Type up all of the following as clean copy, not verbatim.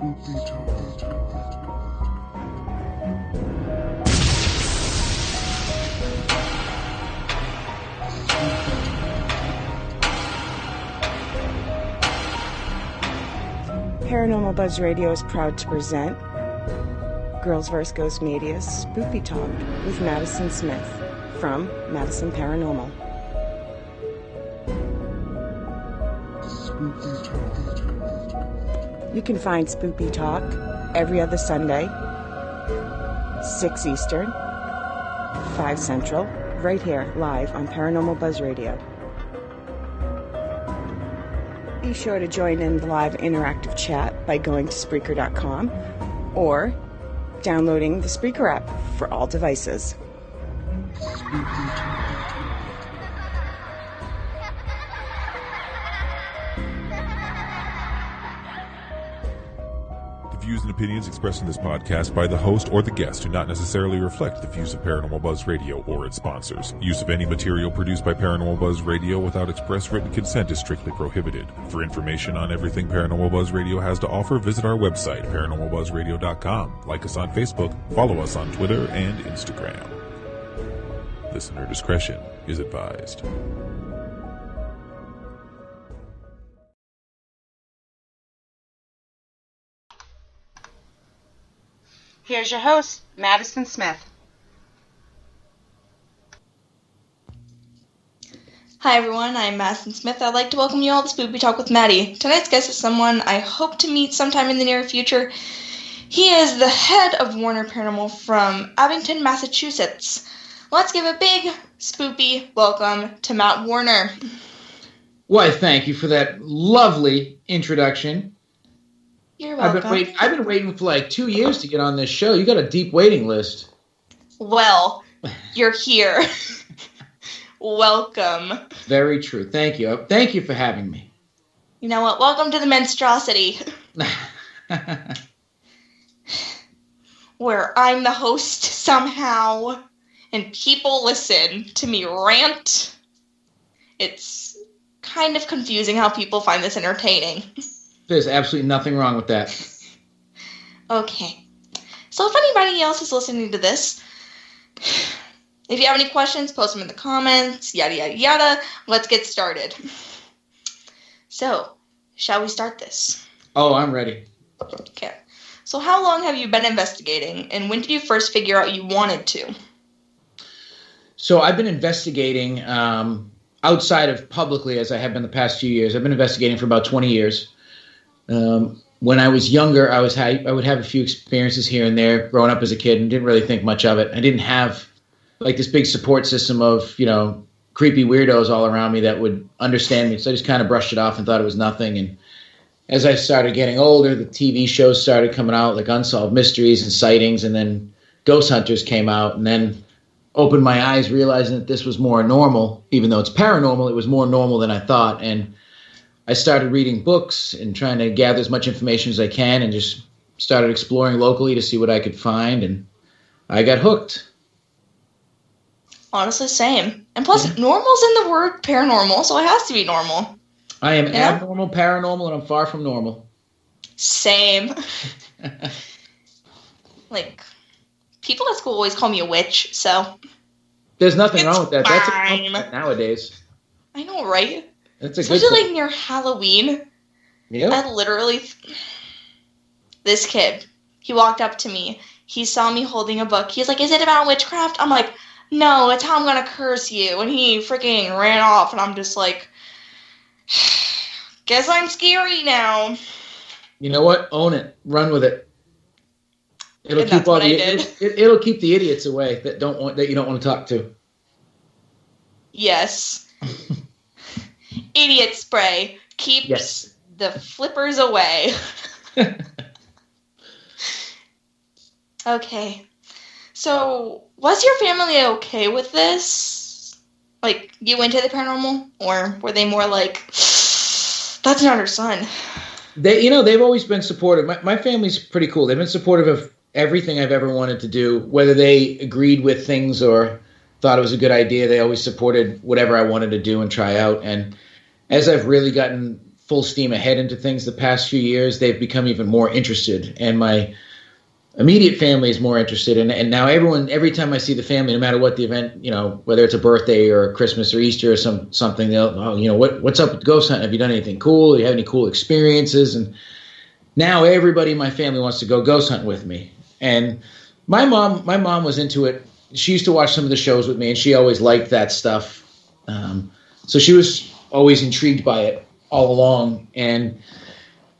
Paranormal Buzz Radio is proud to present Girls vs. Ghost Media's Spooky Talk with Madison Smith from Madison Paranormal. You can find Spooky Talk every other Sunday, 6 Eastern, 5 Central, right here live on Paranormal Buzz Radio. Be sure to join in the live interactive chat by going to Spreaker.com or downloading the Spreaker app for all devices. The views and opinions expressed in this podcast by the host or the guest do not necessarily reflect the views of Paranormal Buzz Radio or its sponsors. Use of any material produced by Paranormal Buzz Radio without express written consent is strictly prohibited. For information on everything Paranormal Buzz Radio has to offer, visit our website, paranormalbuzzradio.com. Like us on Facebook, follow us on Twitter and Instagram. Listener discretion is advised. Here's your host, Madison Smith. Hi everyone, I'm Madison Smith. I'd like to welcome you all to Spooky Talk with Maddie. Tonight's guest is someone I hope to meet sometime in the near future. He is the head of Warner Paranormal from Abington, Massachusetts. Let's give a big, spoopy welcome to Matt Warner. Why, thank you for that lovely introduction. You're welcome. I've been waiting for like 2 years to get on this show. You got a deep waiting list. Well, you're here. Welcome. Very true. Thank you. Thank you for having me. You know what? Welcome to the monstrosity. Where I'm the host somehow, and people listen to me rant. It's kind of confusing how people find this entertaining. There's absolutely nothing wrong with that. Okay. So if anybody else is listening to this, if you have any questions, post them in the comments, yada, yada, yada. Let's get started. So, shall we start this? Oh, I'm ready. Okay. So how long have you been investigating, and when did you first figure out you wanted to? So I've been investigating outside of publicly, as I have been the past few years. I've been investigating for about 20 years. When I was younger, I would have a few experiences here and there growing up as a kid and didn't really think much of it. I didn't have like this big support system of, creepy weirdos all around me that would understand me. So I just kind of brushed it off and thought it was nothing. And as I started getting older, the TV shows started coming out, like Unsolved Mysteries and Sightings, and then Ghost Hunters came out, and then opened my eyes realizing that this was more normal. Even though it's paranormal, it was more normal than I thought. And I started reading books and trying to gather as much information as I can, and just started exploring locally to see what I could find, and I got hooked. Honestly, same. And plus, normal's in the word paranormal, so it has to be normal. I am abnormal, paranormal, and I'm far from normal. Same. Like, people at school always call me a witch, so... There's nothing wrong with that. Fine. That's a compliment nowadays. I know, right? That's a Especially, good like, near Halloween. Yeah. I literally... This kid, he walked up to me. He saw me holding a book. He's like, is it about witchcraft? I'm like, no, it's how I'm gonna curse you. And he freaking ran off, and I'm just like, guess I'm scary now. You know what? Own it. Run with it. It'll And keep that's all what the I did. it'll keep the idiots away that you don't want to talk to. Yes. Idiot spray keeps the flippers away. Okay. So, was your family okay with this? Like, you into the paranormal? Or were they more like, that's not her son? They've always been supportive. My family's pretty cool. They've been supportive of everything I've ever wanted to do, whether they agreed with things or thought it was a good idea. They always supported whatever I wanted to do and try out. And as I've really gotten full steam ahead into things the past few years, they've become even more interested. And my immediate family is more interested. And now every time I see the family, no matter what the event, whether it's a birthday or Christmas or Easter or something, they'll, what's up with ghost hunting? Have you done anything cool? Do you have any cool experiences? And now everybody in my family wants to go ghost hunting with me. And my mom was into it. She used to watch some of the shows with me, and she always liked that stuff. So she was always intrigued by it all along. And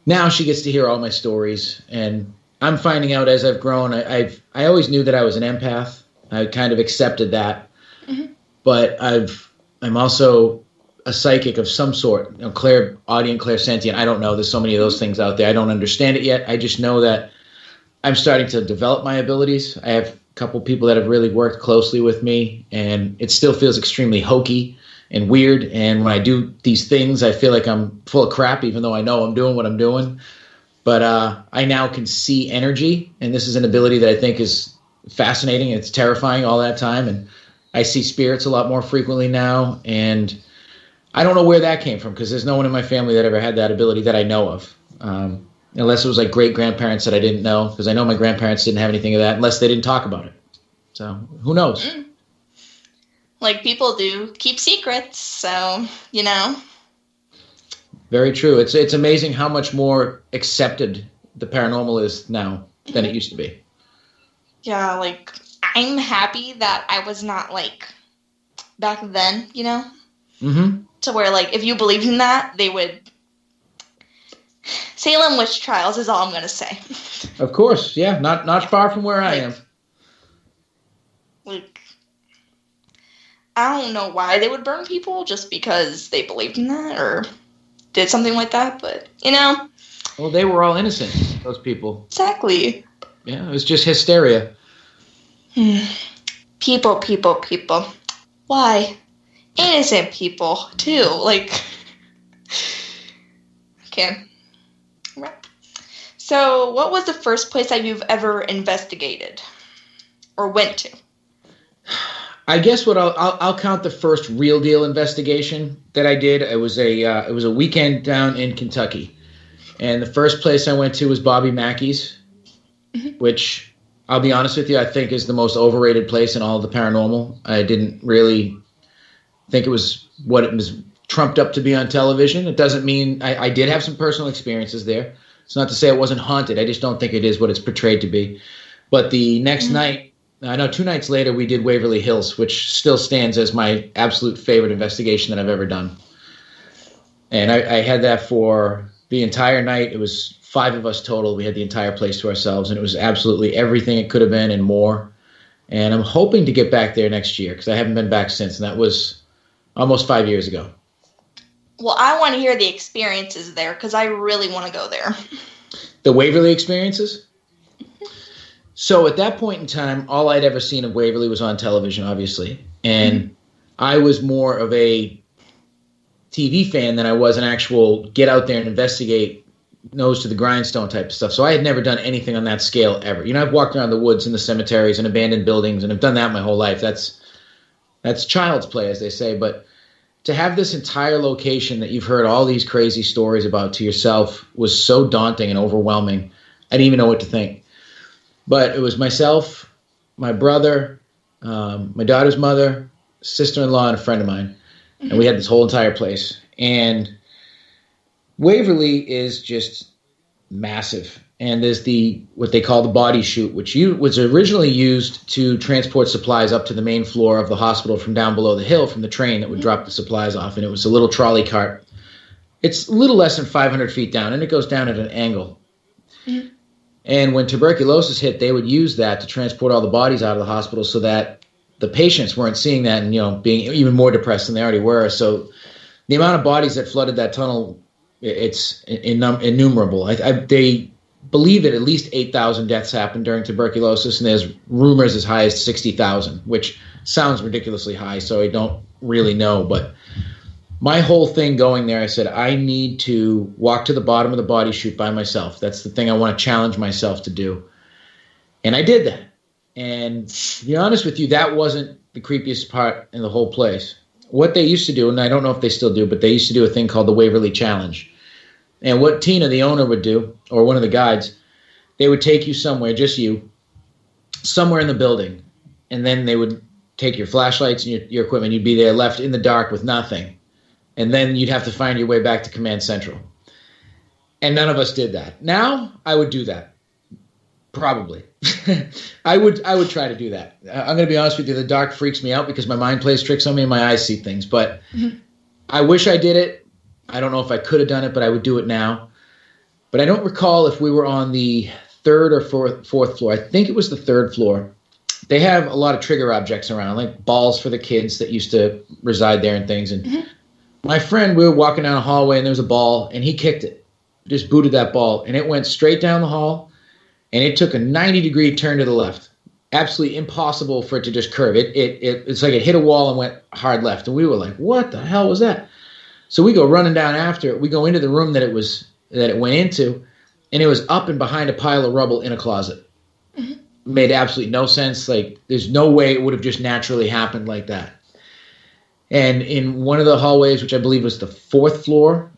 now she gets to hear all my stories. And I'm finding out as I've grown, I always knew that I was an empath. I kind of accepted that. Mm-hmm. But I'm also a psychic of some sort, clairaudient, clairsentient. I don't know. There's so many of those things out there. I don't understand it yet. I just know that I'm starting to develop my abilities. I have a couple people that have really worked closely with me, and it still feels extremely hokey and weird. And when I do these things, I feel like I'm full of crap, even though I know I'm doing what I'm doing. But I now can see energy, and this is an ability that I think is fascinating. It's terrifying all that time, and I see spirits a lot more frequently now. And I don't know where that came from, because there's no one in my family that ever had that ability that I know of, unless it was like great-grandparents that I didn't know, because I know my grandparents didn't have anything of that unless they didn't talk about it. So who knows? Like people do keep secrets, so, Very true. It's amazing how much more accepted the paranormal is now than it used to be. Yeah, like, I'm happy that I was not, like, back then, Mm-hmm. To where, like, if you believed in that, they would... Salem witch trials is all I'm going to say. Of course, yeah. Not far from where I am. Like, I don't know why they would burn people, just because they believed in that, or did something like that, but, Well, they were all innocent, those people. Exactly. Yeah, it was just hysteria. People. Why? Innocent people, too. Like, okay. Right. So, what was the first place that you've ever investigated? Or went to? I guess what I'll count the first real deal investigation that I did. It was a weekend down in Kentucky, and the first place I went to was Bobby Mackey's, which I'll be honest with you, I think is the most overrated place in all of the paranormal. I didn't really think it was what it was trumped up to be on television. It doesn't mean I did have some personal experiences there. It's not to say it wasn't haunted. I just don't think it is what it's portrayed to be. But the next night, I know 2 nights later, we did Waverly Hills, which still stands as my absolute favorite investigation that I've ever done. And I had that for the entire night. It was 5 of us total. We had the entire place to ourselves, and it was absolutely everything it could have been and more. And I'm hoping to get back there next year, because I haven't been back since, and that was almost 5 years ago. Well, I want to hear the experiences there, because I really want to go there. The Waverly experiences? So at that point in time, all I'd ever seen of Waverly was on television, obviously. And I was more of a TV fan than I was an actual get out there and investigate, nose to the grindstone type of stuff. So I had never done anything on that scale ever. I've walked around the woods and the cemeteries and abandoned buildings, and I've done that my whole life. That's child's play, as they say. But to have this entire location that you've heard all these crazy stories about to yourself was so daunting and overwhelming. I didn't even know what to think. But it was myself, my brother, my daughter's mother, sister-in-law, and a friend of mine. And we had this whole entire place. And Waverly is just massive. And there's what they call the body chute, which was originally used to transport supplies up to the main floor of the hospital from down below the hill from the train that would drop the supplies off. And it was a little trolley cart. It's a little less than 500 feet down, and it goes down at an angle. Mm-hmm. And when tuberculosis hit, they would use that to transport all the bodies out of the hospital so that the patients weren't seeing that and, being even more depressed than they already were. So the amount of bodies that flooded that tunnel, it's innumerable. They believe that at least 8,000 deaths happened during tuberculosis, and there's rumors as high as 60,000, which sounds ridiculously high, so I don't really know. But my whole thing going there, I said, I need to walk to the bottom of the body chute by myself. That's the thing I want to challenge myself to do. And I did that. And to be honest with you, that wasn't the creepiest part in the whole place. What they used to do, and I don't know if they still do, but they used to do a thing called the Waverly Challenge. And what Tina, the owner, would do, or one of the guides, they would take you somewhere, just you, somewhere in the building. And then they would take your flashlights and your equipment. You'd be there left in the dark with nothing. And then you'd have to find your way back to Command Central. And none of us did that. Now, I would do that. Probably. I would try to do that. I'm going to be honest with you. The dark freaks me out because my mind plays tricks on me and my eyes see things. But I wish I did it. I don't know if I could have done it, but I would do it now. But I don't recall if we were on the third or fourth floor. I think it was the third floor. They have a lot of trigger objects around, like balls for the kids that used to reside there and things. And my friend, we were walking down a hallway and there was a ball and he kicked it. Just booted that ball and it went straight down the hall and it took a 90-degree turn to the left. Absolutely impossible for it to just curve. It's like it hit a wall and went hard left. And we were like, what the hell was that? So we go running down after it. We go into the room that it went into, and it was up and behind a pile of rubble in a closet. Made absolutely no sense. Like, there's no way it would have just naturally happened like that. And in one of the hallways, which I believe was the fourth floor,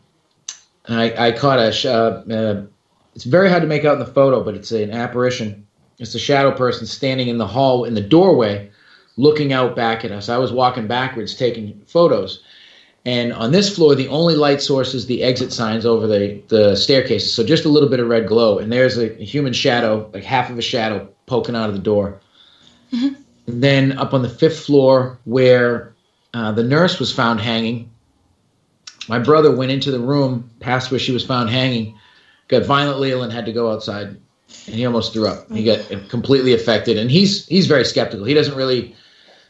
I caught it's very hard to make out in the photo, but it's an apparition. It's a shadow person standing in the hall, in the doorway, looking out back at us. I was walking backwards, taking photos. And on this floor, the only light source is the exit signs over the staircases. So just a little bit of red glow. And there's a human shadow, like half of a shadow, poking out of the door. And then up on the fifth floor, where the nurse was found hanging, my brother went into the room past where she was found hanging, got violently ill and had to go outside. And he almost threw up. He got completely affected. And he's very skeptical. He doesn't really...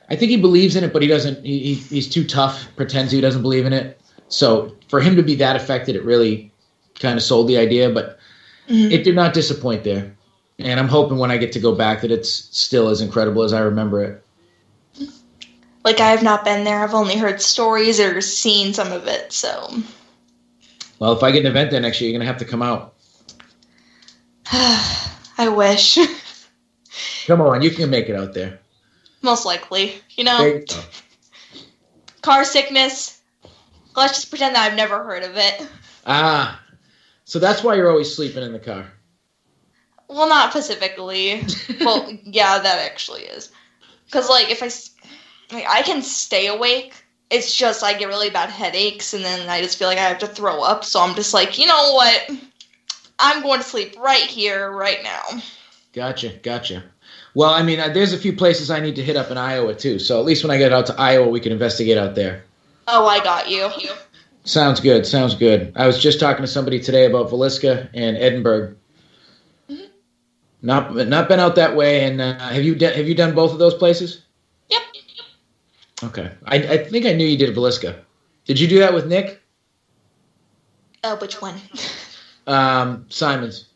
I think he believes in it, but he doesn't. He's too tough, pretends he doesn't believe in it. So for him to be that affected, it really kind of sold the idea, but it did not disappoint there. And I'm hoping when I get to go back that it's still as incredible as I remember it. Like, I have not been there. I've only heard stories or seen some of it, so. Well, if I get an event there next year, you're going to have to come out. I wish. Come on, you can make it out there. Most likely, Car sickness. Let's just pretend that I've never heard of it. Ah, so that's why you're always sleeping in the car. Well, not specifically. Well, yeah, that actually is. Because, if I can stay awake, it's just I get really bad headaches, and then I just feel like I have to throw up, so I'm just like, you know what? I'm going to sleep right here, right now. Gotcha. Well, I mean, there's a few places I need to hit up in Iowa, too. So at least when I get out to Iowa, we can investigate out there. Oh, I got you. Sounds good. I was just talking to somebody today about Villisca and Edinburgh. Not been out that way. And have you done both of those places? Yep. Okay. I think I knew you did Villisca. Did you do that with Nick? Which one? Simon's.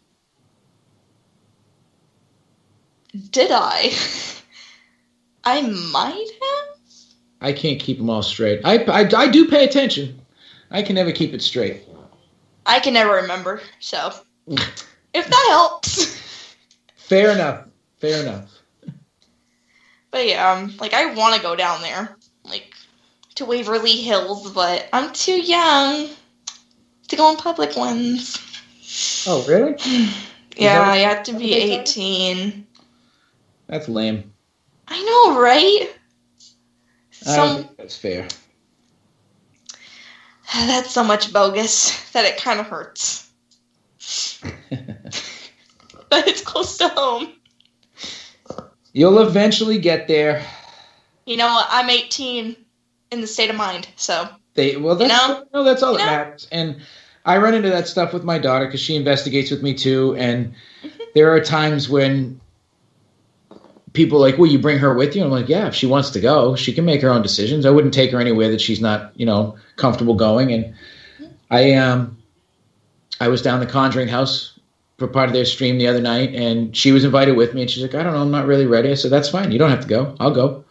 Did I? I might have? I can't keep them all straight. I do pay attention. I can never keep it straight. I can never remember, so if that helps. Fair enough. But yeah, I want to go down there, to Waverly Hills, but I'm too young to go on public ones. Oh, really? Yeah, you have to be 18. That's lame. I know, right? I don't think that's fair. That's so much bogus that it kind of hurts. But it's close to home. You'll eventually get there. You know what? I'm 18 in the state of mind, so. That's all that matters. And I run into that stuff with my daughter because she investigates with me too. And there are times when people are like, will you bring her with you? I'm like, yeah, if she wants to go, she can make her own decisions. I wouldn't take her anywhere that she's not, comfortable going. And I was down the Conjuring House for part of their stream the other night, and she was invited with me, and she's like, I don't know, I'm not really ready. I said, that's fine. You don't have to go. I'll go.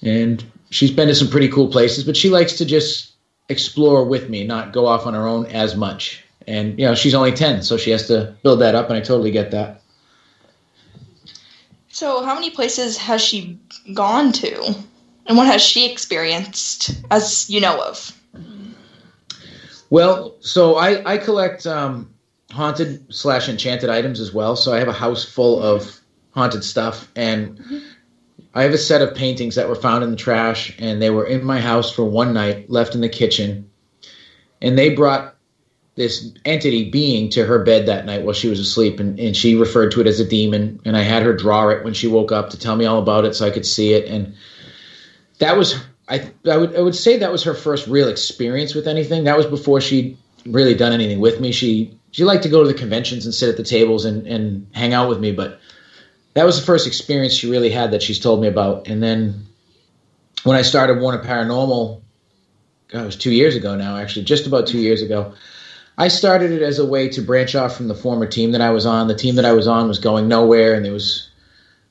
And she's been to some pretty cool places, but she likes to just explore with me, not go off on her own as much. And, she's only 10, so she has to build that up, and I totally get that. So how many places has she gone to? And what has she experienced, as you know of? Well, so I collect haunted / enchanted items as well. So I have a house full of haunted stuff, and I have a set of paintings that were found in the trash, and they were in my house for one night, left in the kitchen, and they brought this entity being to her bed that night while she was asleep, and she referred to it as a demon, and I had her draw it when she woke up to tell me all about it so I could see it, and that was I would say that was her first real experience with anything. That was before she'd really done anything with me. She liked to go to the conventions and sit at the tables and hang out with me, but that was the first experience she really had that she's told me about. And then when I started Warner Paranormal, God, it was 2 years ago now, actually, just about 2 years ago, I started it as a way to branch off from the former team that I was on. The team that I was on was going nowhere, and there was,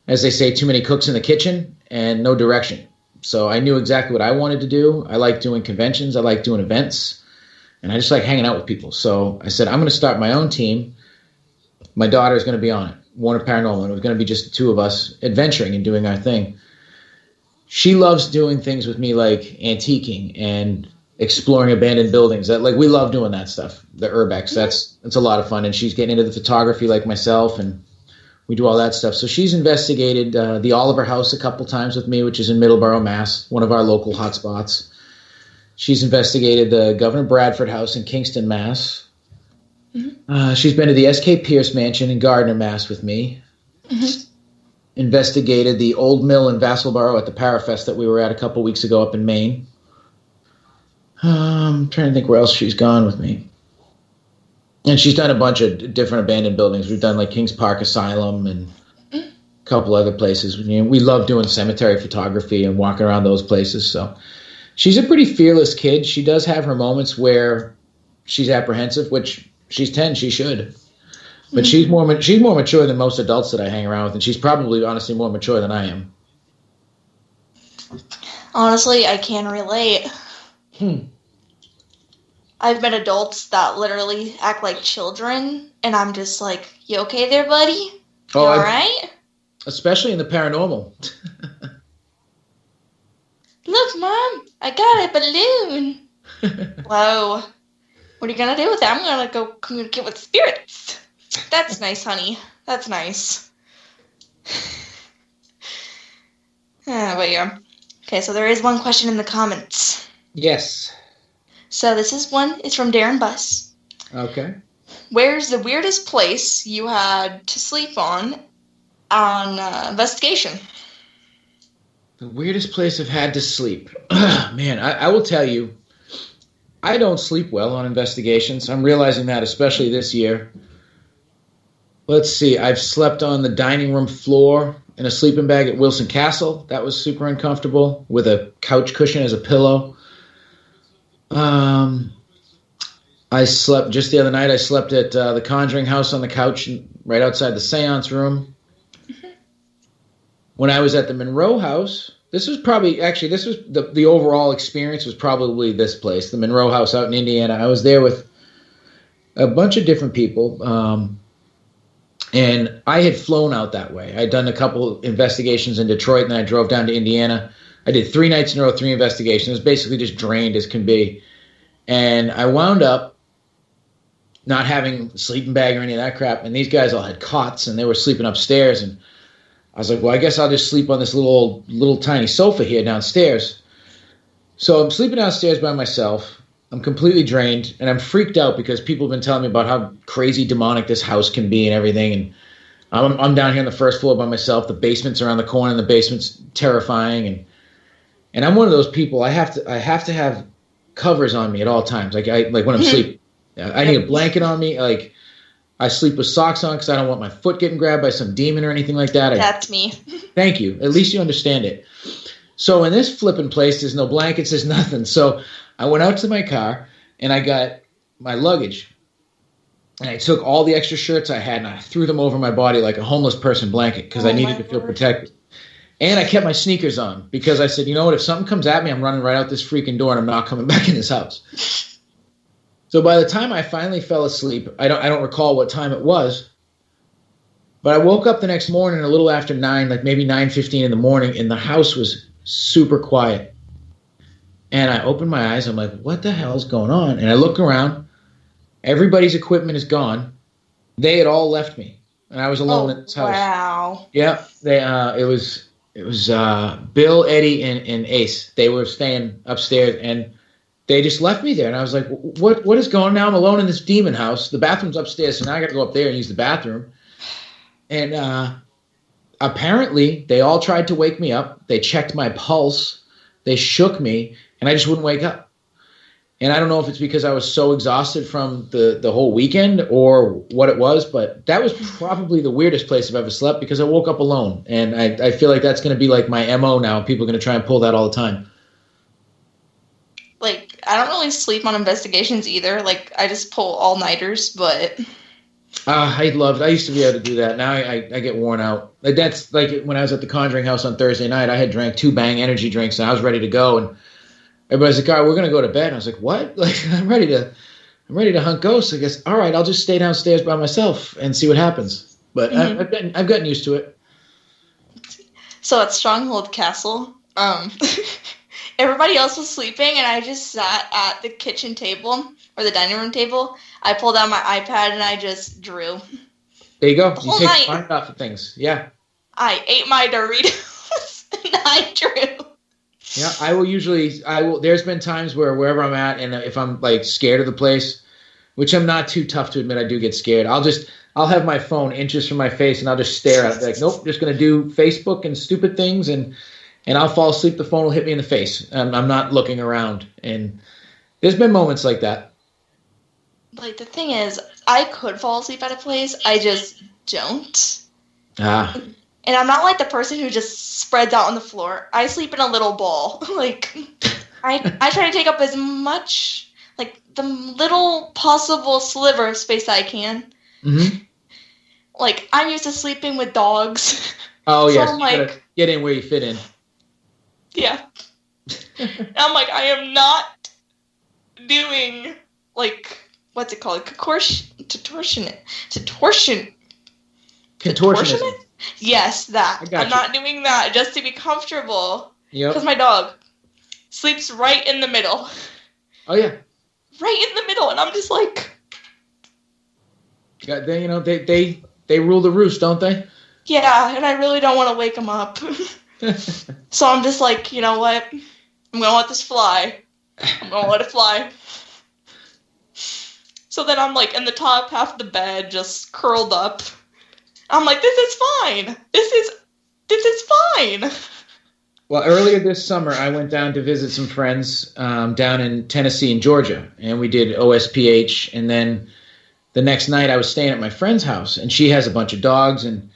as they say, too many cooks in the kitchen and no direction. So I knew exactly what I wanted to do. I like doing conventions. I like doing events. And I just like hanging out with people. So I said, I'm going to start my own team. My daughter is going to be on it, Warner Paranormal. And it was going to be just the two of us adventuring and doing our thing. She loves doing things with me like antiquing and exploring abandoned buildings. Like we love doing that stuff, the urbex. That's a lot of fun. And she's getting into the photography like myself, and we do all that stuff. So she's investigated the Oliver House a couple times with me, which is in Middleborough, Mass., one of our local hotspots. She's investigated the Governor Bradford House in Kingston, Mass. She's been to the S.K. Pierce Mansion in Gardner, Mass. with me. Investigated the Old Mill in Vassalboro at the Parafest that we were at a couple weeks ago up in Maine. I'm trying to think where else she's gone with me. And she's done a bunch of different abandoned buildings. We've done like Kings Park Asylum and a couple other places. We love doing cemetery photography and walking around those places. So she's a pretty fearless kid. She does have her moments where she's apprehensive, which she's 10, she should. But she's more mature than most adults that I hang around with, and she's probably honestly more mature than I am. Honestly, I can relate. I've met adults that literally act like children, and I'm just like, you okay there, buddy? You all right? Especially in the paranormal. Look, Mom, I got a balloon. Whoa. What are you going to do with that? I'm going to go communicate with spirits. That's nice, honey. That's nice. But yeah. Okay, so there is one question in the comments. Yes. So this is one. It's from Darren Buss. Okay. Where's the weirdest place you had to sleep on investigation? The weirdest place I've had to sleep. Man, I will tell you, I don't sleep well on investigations. I'm realizing that, especially this year. Let's see. I've slept on the dining room floor in a sleeping bag at Wilson Castle. That was super uncomfortable, with a couch cushion as a pillow. I slept just the other night. I slept at the Conjuring House on the couch right outside the seance room. When I was at the Monroe House, this was the overall experience was probably this place, the Monroe House out in Indiana. I was there with a bunch of different people, and I had flown out that way. I'd done a couple investigations in Detroit, and then I drove down to Indiana. I did 3 nights in a row, 3 investigations. It was basically just drained as can be. And I wound up not having a sleeping bag or any of that crap. And these guys all had cots, and they were sleeping upstairs. And I was like, well, I guess I'll just sleep on this little tiny sofa here downstairs. So I'm sleeping downstairs by myself. I'm completely drained, and I'm freaked out because people have been telling me about how crazy demonic this house can be and everything. And I'm down here on the first floor by myself. The basement's around the corner, and the basement's terrifying. And I'm one of those people. I have to have covers on me at all times. Like when I'm sleeping, I need a blanket on me. Like I sleep with socks on because I don't want my foot getting grabbed by some demon or anything like that. That's me. Thank you. At least you understand it. So in this flipping place, there's no blankets, there's nothing. So I went out to my car and I got my luggage. And I took all the extra shirts I had and I threw them over my body like a homeless person blanket because I needed to feel protected. And I kept my sneakers on because I said, you know what, if something comes at me, I'm running right out this freaking door and I'm not coming back in this house. So by the time I finally fell asleep, I don't recall what time it was, but I woke up the next morning a little after 9, like maybe 9:15 in the morning, and the house was super quiet. And I opened my eyes. I'm like, what the hell is going on? And I look around. Everybody's equipment is gone. They had all left me, and I was alone in this house. Wow. Yeah, it was Bill, Eddie, and Ace. They were staying upstairs, and they just left me there. And I was like, what is going on now? I'm alone in this demon house. The bathroom's upstairs, so now I got to go up there and use the bathroom. And apparently, they all tried to wake me up. They checked my pulse. They shook me, and I just wouldn't wake up. And I don't know if it's because I was so exhausted from the whole weekend or what it was, but that was probably the weirdest place I've ever slept because I woke up alone. And I feel like that's going to be like my MO now. People are going to try and pull that all the time. Like, I don't really sleep on investigations either. Like, I just pull all-nighters, but... I used to be able to do that. Now I get worn out. Like, that's like when I was at the Conjuring House on Thursday night, I had drank 2 Bang energy drinks and I was ready to go. And everybody's like, all right, we're going to go to bed. And I was like, what? Like, I'm ready to hunt ghosts. I guess, all right, I'll just stay downstairs by myself and see what happens. But I've gotten used to it. So at Stronghold Castle, everybody else was sleeping, and I just sat at the kitchen table or the dining room table. I pulled out my iPad and I just drew. There you go. You take your mind off of things. Yeah. I ate my Doritos and I drew. Yeah, I will. There's been times where wherever I'm at, and if I'm like scared of the place, which I'm not too tough to admit, I do get scared. I'll have my phone inches from my face, and I'll just stare at it. Like, nope, just gonna do Facebook and stupid things, and I'll fall asleep. The phone will hit me in the face. I'm not looking around, and there's been moments like that. Like, the thing is, I could fall asleep at a place. I just don't. And I'm not like the person who just spreads out on the floor. I sleep in a little ball. Like, I try to take up as much, like, the little possible sliver of space I can. Mm-hmm. Like, I'm used to sleeping with dogs. Oh, so yes. I'm like, get in where you fit in. Yeah. I'm like, I am not doing, like, what's it called? Contortionist? Yes, that. I'm not doing that just to be comfortable. Yep. Because my dog sleeps right in the middle. Oh, yeah. Right in the middle, and I'm just like... Yeah, they rule the roost, don't they? Yeah, and I really don't want to wake him up. So I'm just like, you know what? I'm going to let this fly. I'm going to let it fly. So then I'm like in the top half of the bed, just curled up. I'm like, this is fine. This is fine. Well, earlier this summer, I went down to visit some friends down in Tennessee and Georgia, and we did OSPH. And then the next night, I was staying at my friend's house, and she has a bunch of dogs. And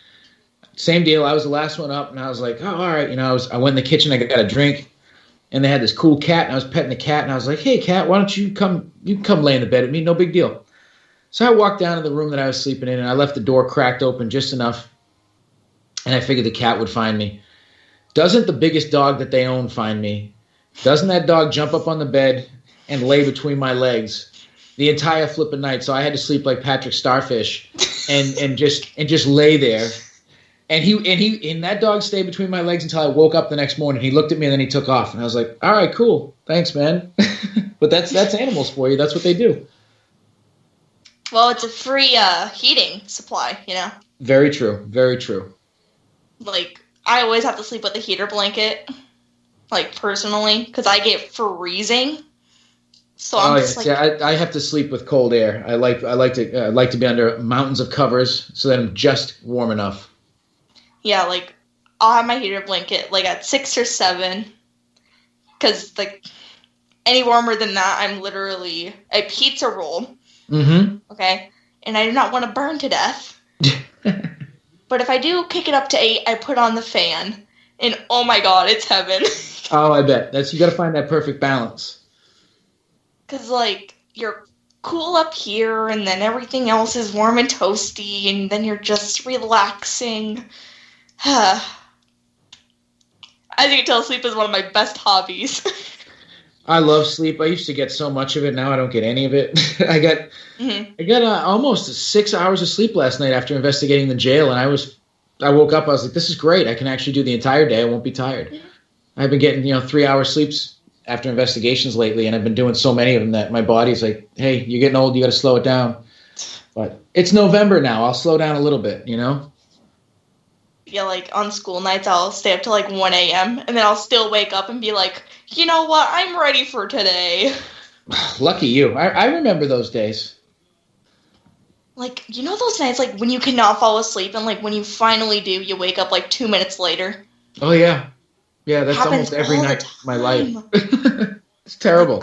same deal. I was the last one up, and I was like, oh, all right. I went in the kitchen. I got a drink, and they had this cool cat, and I was petting the cat, and I was like, hey, cat, why don't you come lay in the bed with me? No big deal. So I walked down to the room that I was sleeping in, and I left the door cracked open just enough, and I figured the cat would find me. Doesn't the biggest dog that they own find me? Doesn't that dog jump up on the bed and lay between my legs the entire flipping night? So I had to sleep like Patrick Starfish and just lay there. And that dog stayed between my legs until I woke up the next morning. He looked at me and then he took off, and I was like, all right, cool, thanks, man. But that's animals for you. That's what they do. Well, it's a free heating supply, you know? Very true. Very true. Like, I always have to sleep with a heater blanket, like, personally, because I get freezing. So I'm just like... Yeah, I have to sleep with cold air. I like to be under mountains of covers so that I'm just warm enough. Yeah, like, I'll have my heater blanket, like, at 6 or 7, because, like, any warmer than that, I'm literally a pizza roll. Mm-hmm. Okay? And I do not want to burn to death. But if I do kick it up to 8, I put on the fan. And oh my god, it's heaven. Oh, I bet. You got to find that perfect balance. Because, like, you're cool up here, and then everything else is warm and toasty, and then you're just relaxing. As you can tell, sleep is one of my best hobbies. I love sleep. I used to get so much of it. Now I don't get any of it. I got almost 6 hours of sleep last night after investigating the jail, and I woke up. I was like, "This is great. I can actually do the entire day. I won't be tired." Mm-hmm. I've been getting 3 hours sleeps after investigations lately, and I've been doing so many of them that my body's like, hey, you're getting old, you got to slow it down. But it's November now. I'll slow down a little bit, you know? Yeah, like on school nights, I'll stay up till like 1 a.m. and then I'll still wake up and be like, you know what? I'm ready for today. Lucky you. I remember those days. Like, you know those nights, like, when you cannot fall asleep and, like, when you finally do, you wake up, like, 2 minutes later? Oh, yeah. Yeah, that's Happens almost every all the night of my life. time. It's terrible.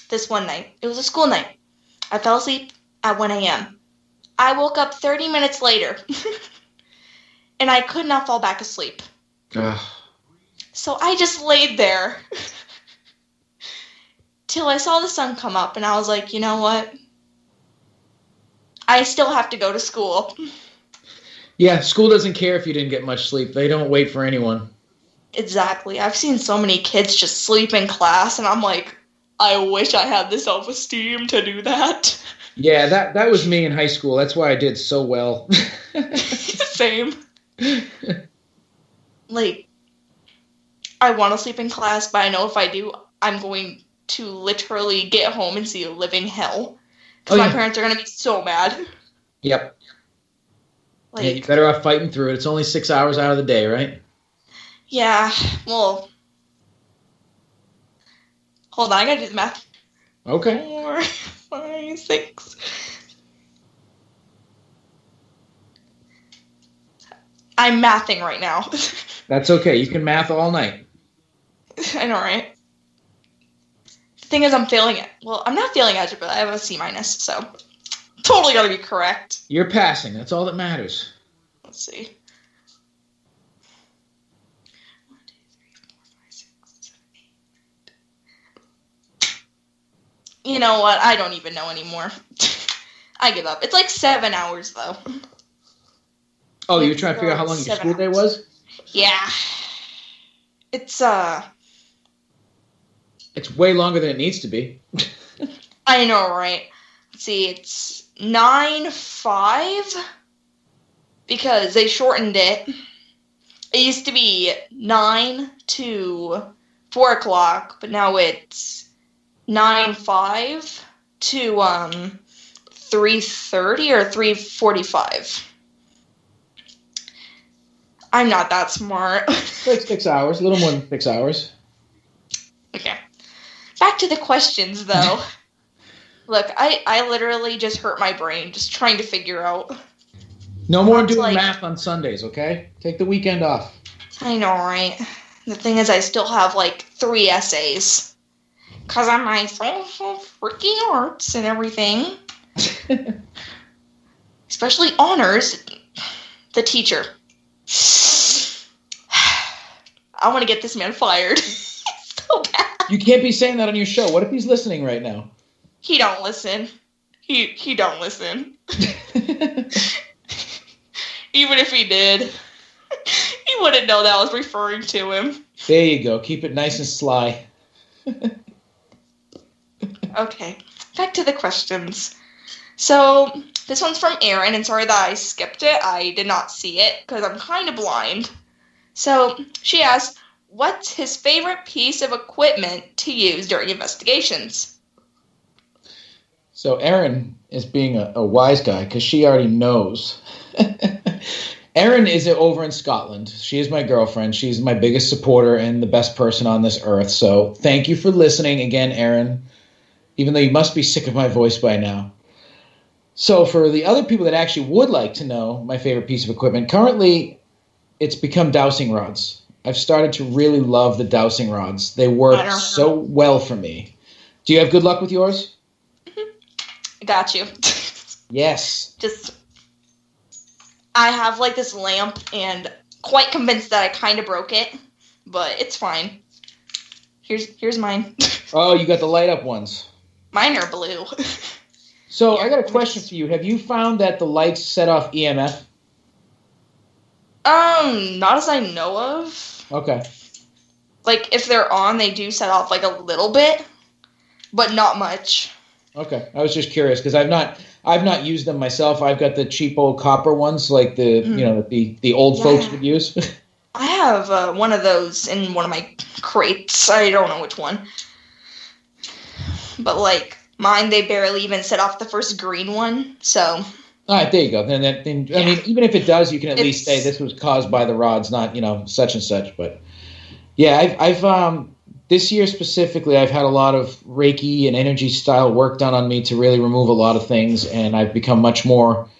This one night, it was a school night. I fell asleep at 1 a.m. I woke up 30 minutes later, and I could not fall back asleep. Ugh. So I just laid there till I saw the sun come up, and I was like, you know what? I still have to go to school. Yeah, school doesn't care if you didn't get much sleep. They don't wait for anyone. Exactly. I've seen so many kids just sleep in class, and I'm like, I wish I had the self-esteem to do that. Yeah, that was me in high school. That's why I did so well. Same. Like, I want to sleep in class, but I know if I do, I'm going to literally get home and see a living hell. Because my parents are going to be so mad. Yep. Like, yeah, you're better off fighting through it. It's only 6 hours out of the day, right? Yeah, well, hold on, I gotta do the math. Okay. 4, 5, 6. I'm mathing right now. That's okay. You can math all night. I know, right? The thing is, I'm failing it. Well, I'm not failing algebra. I have a C-, so totally gotta be correct. You're passing. That's all that matters. Let's see. 1, 2, 3, 4, 5, 6, 7, 8. You know what? I don't even know anymore. I give up. It's like 7 hours, though. Oh, you were trying to figure out how long your school day was? Yeah. It's way longer than it needs to be. I know, right? Let's see, it's 9-5 because they shortened it. It used to be 9 to 4 o'clock, but now it's 9-5 to 3:30 or 3:45. I'm not that smart. Like 6 hours, a little more than 6 hours. Okay. Back to the questions, though. Look, I literally just hurt my brain just trying to figure out. No more doing math on Sundays, okay? Take the weekend off. I know, right? The thing is, I still have, 3 essays. Because of my social freaking arts and everything. Especially honors. The teacher. I want to get this man fired. So bad. You can't be saying that on your show. What if he's listening right now? He don't listen. He don't listen. Even if he did, he wouldn't know that I was referring to him. There you go. Keep it nice and sly. Okay, back to the questions. So, this one's from Aaron, and sorry that I skipped it. I did not see it, because I'm kind of blind. So, she asked, what's his favorite piece of equipment to use during investigations? So, Aaron is being a wise guy, because she already knows. Erin is over in Scotland. She is my girlfriend. She's my biggest supporter and the best person on this earth. So thank you for listening again, Erin, even though you must be sick of my voice by now. So for the other people that actually would like to know my favorite piece of equipment, currently it's become dowsing rods. I've started to really love the dowsing rods. They work so well for me. Do you have good luck with yours? I got you. Yes. I have this lamp and quite convinced that I kind of broke it, but it's fine. Here's mine. Oh, you got the light up ones. Mine are blue. So I got a question for you. Have you found that the lights set off EMF? Not as I know of. Okay. If they're on, they do set off a little bit, but not much. Okay, I was just curious because I've not used them myself. I've got the cheap old copper ones, the the old folks would use. I have one of those in one of my crates. I don't know which one. But, like, mine, they barely even set off the first green one, so... All right, there you go. I mean, even if it does, you can at least say this was caused by the rods, not, such and such. But, yeah, I've this year specifically, I've had a lot of Reiki and energy style work done on me to really remove a lot of things, and I've become much more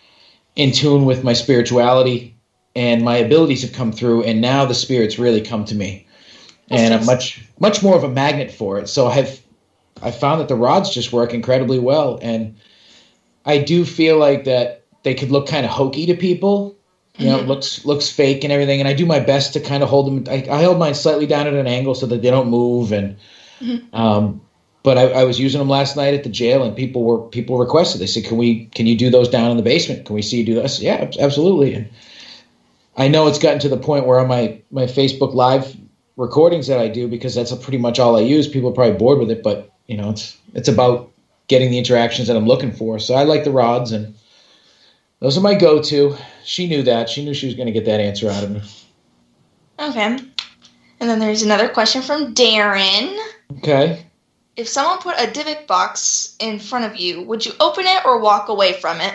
in tune with my spirituality, and my abilities have come through, and now the spirits really come to me. And I'm much more of a magnet for it. So I found that the rods just work incredibly well, and I do feel like that they could look kind of hokey to people. It looks fake and everything, and I do my best to kind of hold them. I hold mine slightly down at an angle so that they don't move. And but I was using them last night at the jail, and people requested. They said, "Can you do those down in the basement? Can we see you do this?" Yeah, absolutely. And I know it's gotten to the point where on my Facebook Live recordings that I do, because that's pretty much all I use. People are probably bored with it, but it's about getting the interactions that I'm looking for. So I like the rods, and those are my go-to. She knew that. She knew she was going to get that answer out of me. Okay. And then there's another question from Darren. Okay. If someone put a Dybbuk box in front of you, would you open it or walk away from it?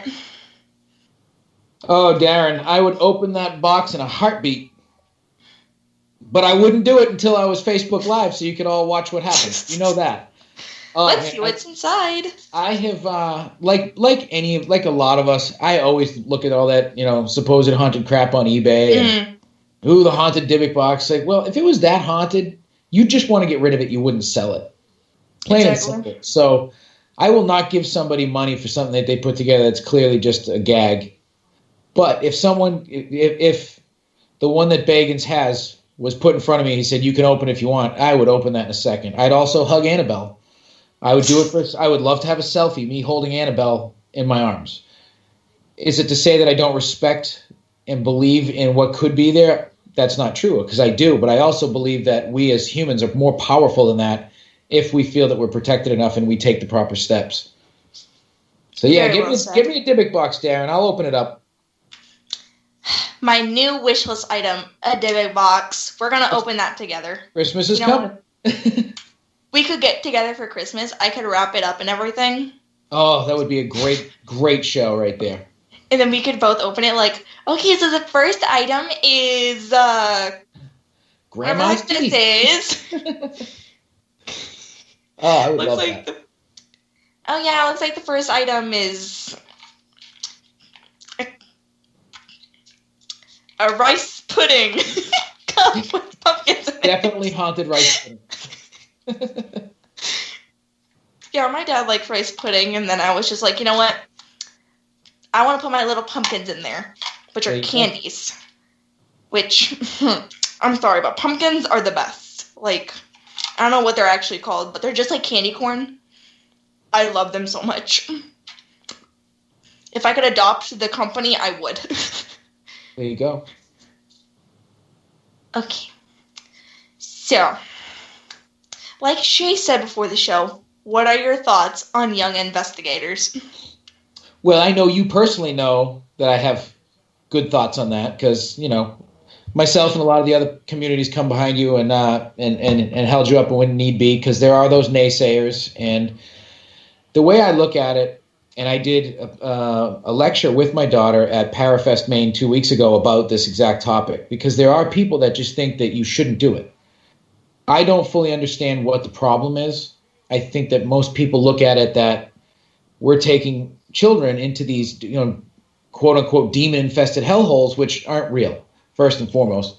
Oh, Darren, I would open that box in a heartbeat. But I wouldn't do it until I was Facebook Live so you could all watch what happens. You know that. Let's see what's inside. I have, like a lot of us, I always look at all that, supposed haunted crap on eBay. And, the haunted Dybbuk box. Like, well, if it was that haunted, you just want to get rid of it. You wouldn't sell it. Plain and simple. So I will not give somebody money for something that they put together that's clearly just a gag. But if the one that Bagans has was put in front of me, he said, you can open it if you want, I would open that in a second. I'd also hug Annabelle. I would do it first. I would love to have a selfie, me holding Annabelle in my arms. Is it to say that I don't respect and believe in what could be there? That's not true, because I do. But I also believe that we as humans are more powerful than that if we feel that we're protected enough and we take the proper steps. So yeah, give me a Dybbuk box, Darren. I'll open it up. My new wish list item, a Dybbuk box. We're going to open that together. Christmas is coming. We could get together for Christmas. I could wrap it up and everything. Oh, that would be a great show right there. And then we could both open it like, okay, so the first item is Grandma's teeth. Oh, I would love that. It looks like the first item is a rice pudding cup with pumpkins in it. Definitely haunted rice pudding. Yeah, my dad liked rice pudding, and then I was just like, you know what? I want to put my little pumpkins in there, which are candies. Which, I'm sorry, but pumpkins are the best. Like, I don't know what they're actually called, but they're just like candy corn. I love them so much. If I could adopt the company, I would. There you go. Okay. So, like Shay said before the show, what are your thoughts on young investigators? Well, I know you personally know that I have good thoughts on that because, myself and a lot of the other communities come behind you and held you up when need be, because there are those naysayers. And the way I look at it, and I did a lecture with my daughter at Parafest, Maine 2 weeks ago about this exact topic, because there are people that just think that you shouldn't do it. I don't fully understand what the problem is. I think that most people look at it that we're taking children into these, quote unquote demon-infested hellholes, which aren't real, first and foremost.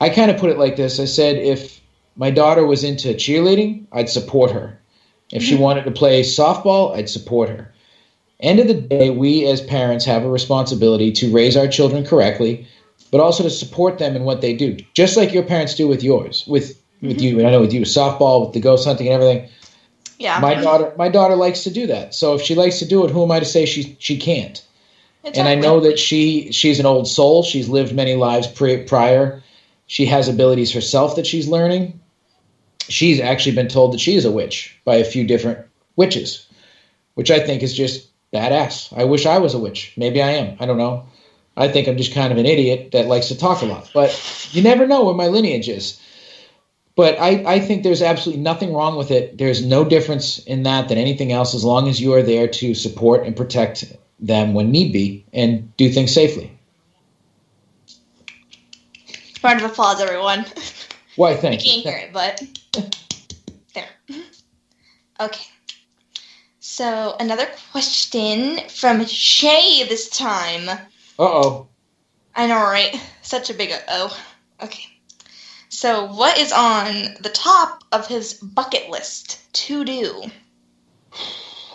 I kind of put it like this. I said, if my daughter was into cheerleading, I'd support her. If she wanted to play softball, I'd support her. End of the day, we as parents have a responsibility to raise our children correctly, but also to support them in what they do, just like your parents do with yours, with you. And I know with you, softball, with the ghost hunting and everything. Yeah. My daughter likes to do that. So if she likes to do it, who am I to say she can't? Exactly. And I know that she's an old soul. She's lived many lives prior. She has abilities herself that she's learning. She's actually been told that she is a witch by a few different witches, which I think is just badass. I wish I was a witch. Maybe I am. I don't know. I think I'm just kind of an idiot that likes to talk a lot. But you never know what my lineage is. But I think there's absolutely nothing wrong with it. There's no difference in that than anything else, as long as you are there to support and protect them when need be and do things safely. Round of applause, everyone. Why, thank you. You can't hear it, but there. Okay. So, another question from Shay this time. Uh-oh. I know, right? Such a big uh-oh. Okay. So, what is on the top of his bucket list to do?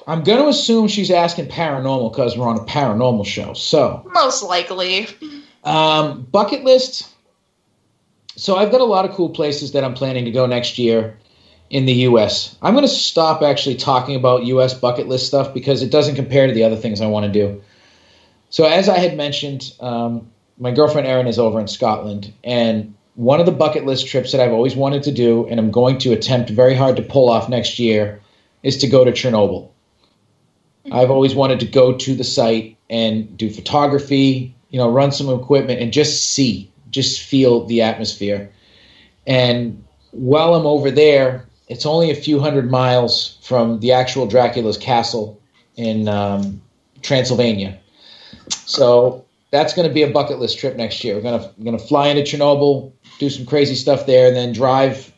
I'm going to assume she's asking paranormal because we're on a paranormal show. So, most likely. Bucket list. So, I've got a lot of cool places that I'm planning to go next year in the U.S. I'm going to stop actually talking about U.S. bucket list stuff because it doesn't compare to the other things I want to do. So, as I had mentioned, my girlfriend Erin is over in Scotland, and one of the bucket list trips that I've always wanted to do, and I'm going to attempt very hard to pull off next year, is to go to Chernobyl. I've always wanted to go to the site and do photography, run some equipment and just feel the atmosphere. And while I'm over there, it's only a few hundred miles from the actual Dracula's castle in Transylvania. So that's going to be a bucket list trip next year. We're going to fly into Chernobyl, do some crazy stuff there, and then drive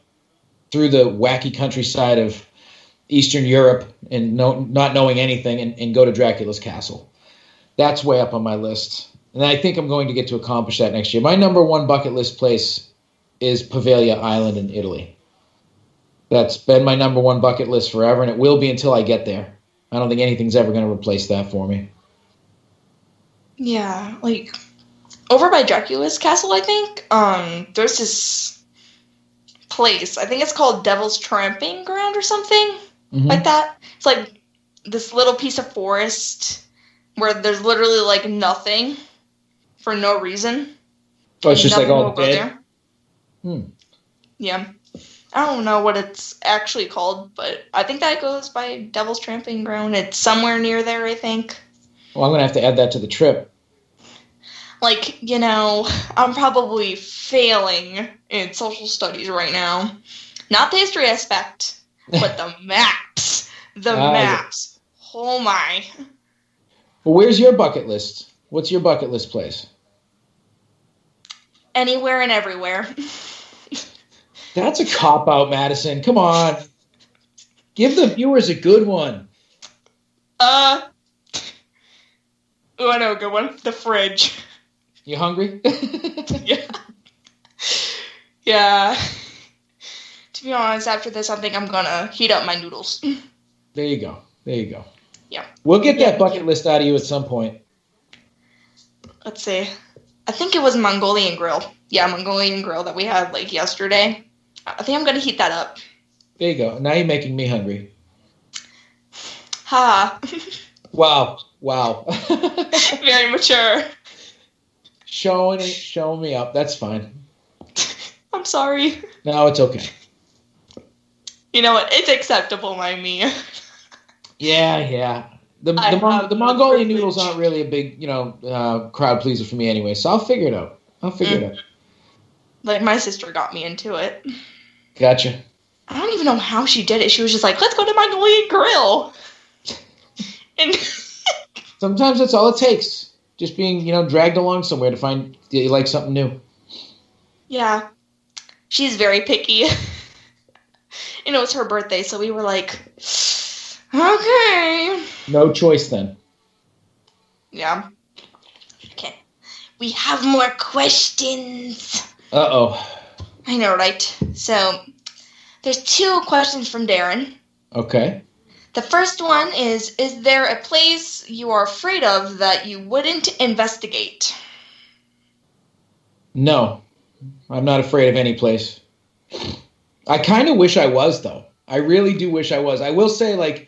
through the wacky countryside of Eastern Europe and not knowing anything and go to Dracula's castle. That's way up on my list. And I think I'm going to get to accomplish that next year. My number one bucket list place is Poveglia Island in Italy. That's been my number one bucket list forever, and it will be until I get there. I don't think anything's ever going to replace that for me. Yeah, like, over by Dracula's castle, I think, there's this place. I think it's called Devil's Tramping Ground or something like that. It's like this little piece of forest where there's literally, like, nothing for no reason. Oh, it's just like all dead? Yeah. I don't know what it's actually called, but I think that goes by Devil's Tramping Ground. It's somewhere near there, I think. Well, I'm going to have to add that to the trip. Like, I'm probably failing in social studies right now. Not the history aspect, but the maps. The maps. Oh, my. Well, where's your bucket list? What's your bucket list place? Anywhere and everywhere. That's a cop-out, Madison. Come on. Give the viewers a good one. Oh, I know a good one. The fridge. You hungry? Yeah. Yeah. To be honest, after this, I think I'm gonna heat up my noodles. There you go. Yeah. We'll get that bucket list out of you at some point. Let's see. I think it was Mongolian grill. Yeah, Mongolian grill that we had, like, yesterday. I think I'm gonna heat that up. There you go. Now you're making me hungry. Ha. Wow. Very mature. Showing me up. That's fine. I'm sorry. No, it's okay. You know what? It's acceptable by me. Yeah. The Mongolian noodles aren't really a big, crowd pleaser for me anyway, so I'll figure it out. Like, my sister got me into it. Gotcha. I don't even know how she did it. She was just like, let's go to Mongolian grill. And sometimes that's all it takes. Just being, dragged along somewhere to find that you like something new. Yeah. She's very picky. And it was her birthday, so we were like, okay. No choice then. Yeah. Okay. We have more questions. Uh-oh. I know, right? So, there's 2 questions from Darren. Okay. The first one is there a place you are afraid of that you wouldn't investigate? No. I'm not afraid of any place. I kind of wish I was, though. I really do wish I was. I will say, like,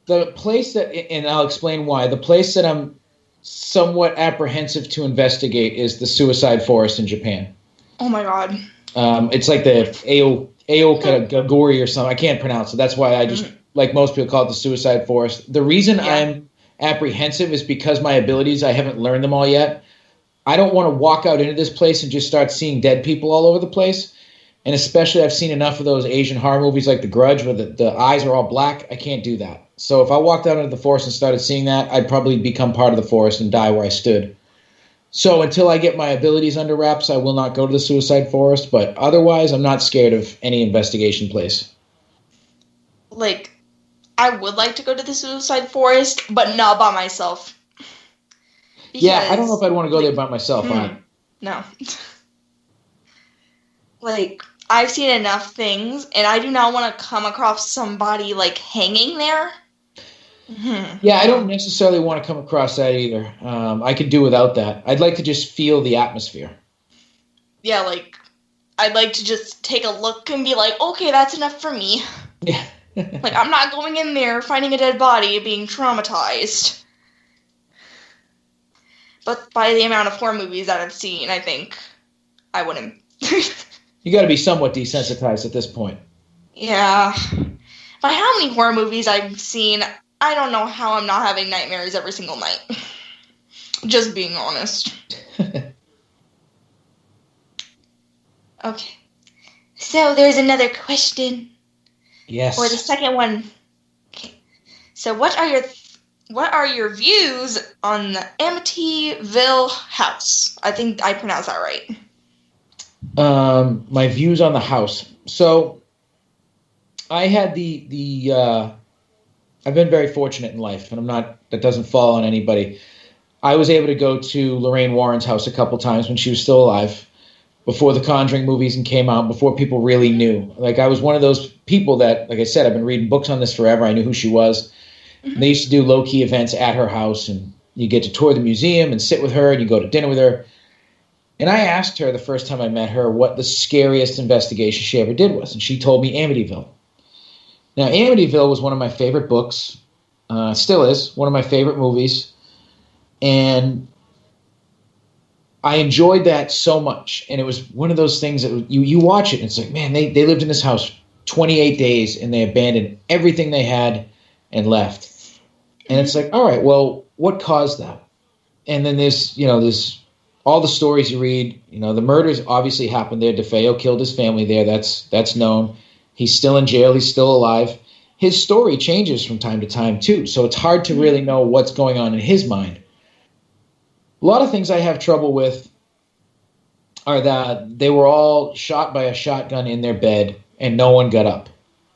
the place that, and I'll explain why, the place that I'm somewhat apprehensive to investigate is the suicide forest in Japan. Oh, my God. It's like the Aokigahara or something. I can't pronounce it. That's why I just, like most people, call it the suicide forest. The reason I'm apprehensive is because my abilities, I haven't learned them all yet. I don't want to walk out into this place and just start seeing dead people all over the place. And especially I've seen enough of those Asian horror movies like The Grudge where the eyes are all black. I can't do that. So if I walked out into the forest and started seeing that, I'd probably become part of the forest and die where I stood. So until I get my abilities under wraps, I will not go to the suicide forest. But otherwise, I'm not scared of any investigation place. Like, I would like to go to the suicide forest, but not by myself. Yeah, I don't know if I'd want to go there by myself. No. Like, I've seen enough things, and I do not want to come across somebody, like, hanging there. Yeah, I don't necessarily want to come across that either. I could do without that. I'd like to just feel the atmosphere. Yeah, like, I'd like to just take a look and be like, okay, that's enough for me. Yeah. Like, I'm not going in there, finding a dead body, being traumatized. But by the amount of horror movies that I've seen, I think I wouldn't. You got to be somewhat desensitized at this point. Yeah. By how many horror movies I've seen, I don't know how I'm not having nightmares every single night. Just being honest. Okay. So there's another question. Yes. Or the second one. Okay. So what are your views on the Amityville house? I think I pronounced that right. My views on the house. So I had I've been very fortunate in life, and that doesn't fall on anybody. I was able to go to Lorraine Warren's house a couple times when she was still alive, before the Conjuring movies came out, before people really knew. Like, I was one of those people that, like I said, I've been reading books on this forever. I knew who she was. Mm-hmm. They used to do low-key events at her house, and you get to tour the museum and sit with her, and you go to dinner with her. And I asked her the first time I met her what the scariest investigation she ever did was, and she told me Amityville. Now, Amityville was one of my favorite books, still is, one of my favorite movies, and I enjoyed that so much. And it was one of those things that you watch it, and it's like, man, they lived in this house 28 days, and they abandoned everything they had and left. And it's like, all right, well, what caused that? And then there's all the stories you read, the murders obviously happened there. DeFeo killed his family there. That's known. He's still in jail. He's still alive. His story changes from time to time, too. So it's hard to really know what's going on in his mind. A lot of things I have trouble with are that they were all shot by a shotgun in their bed and no one got up.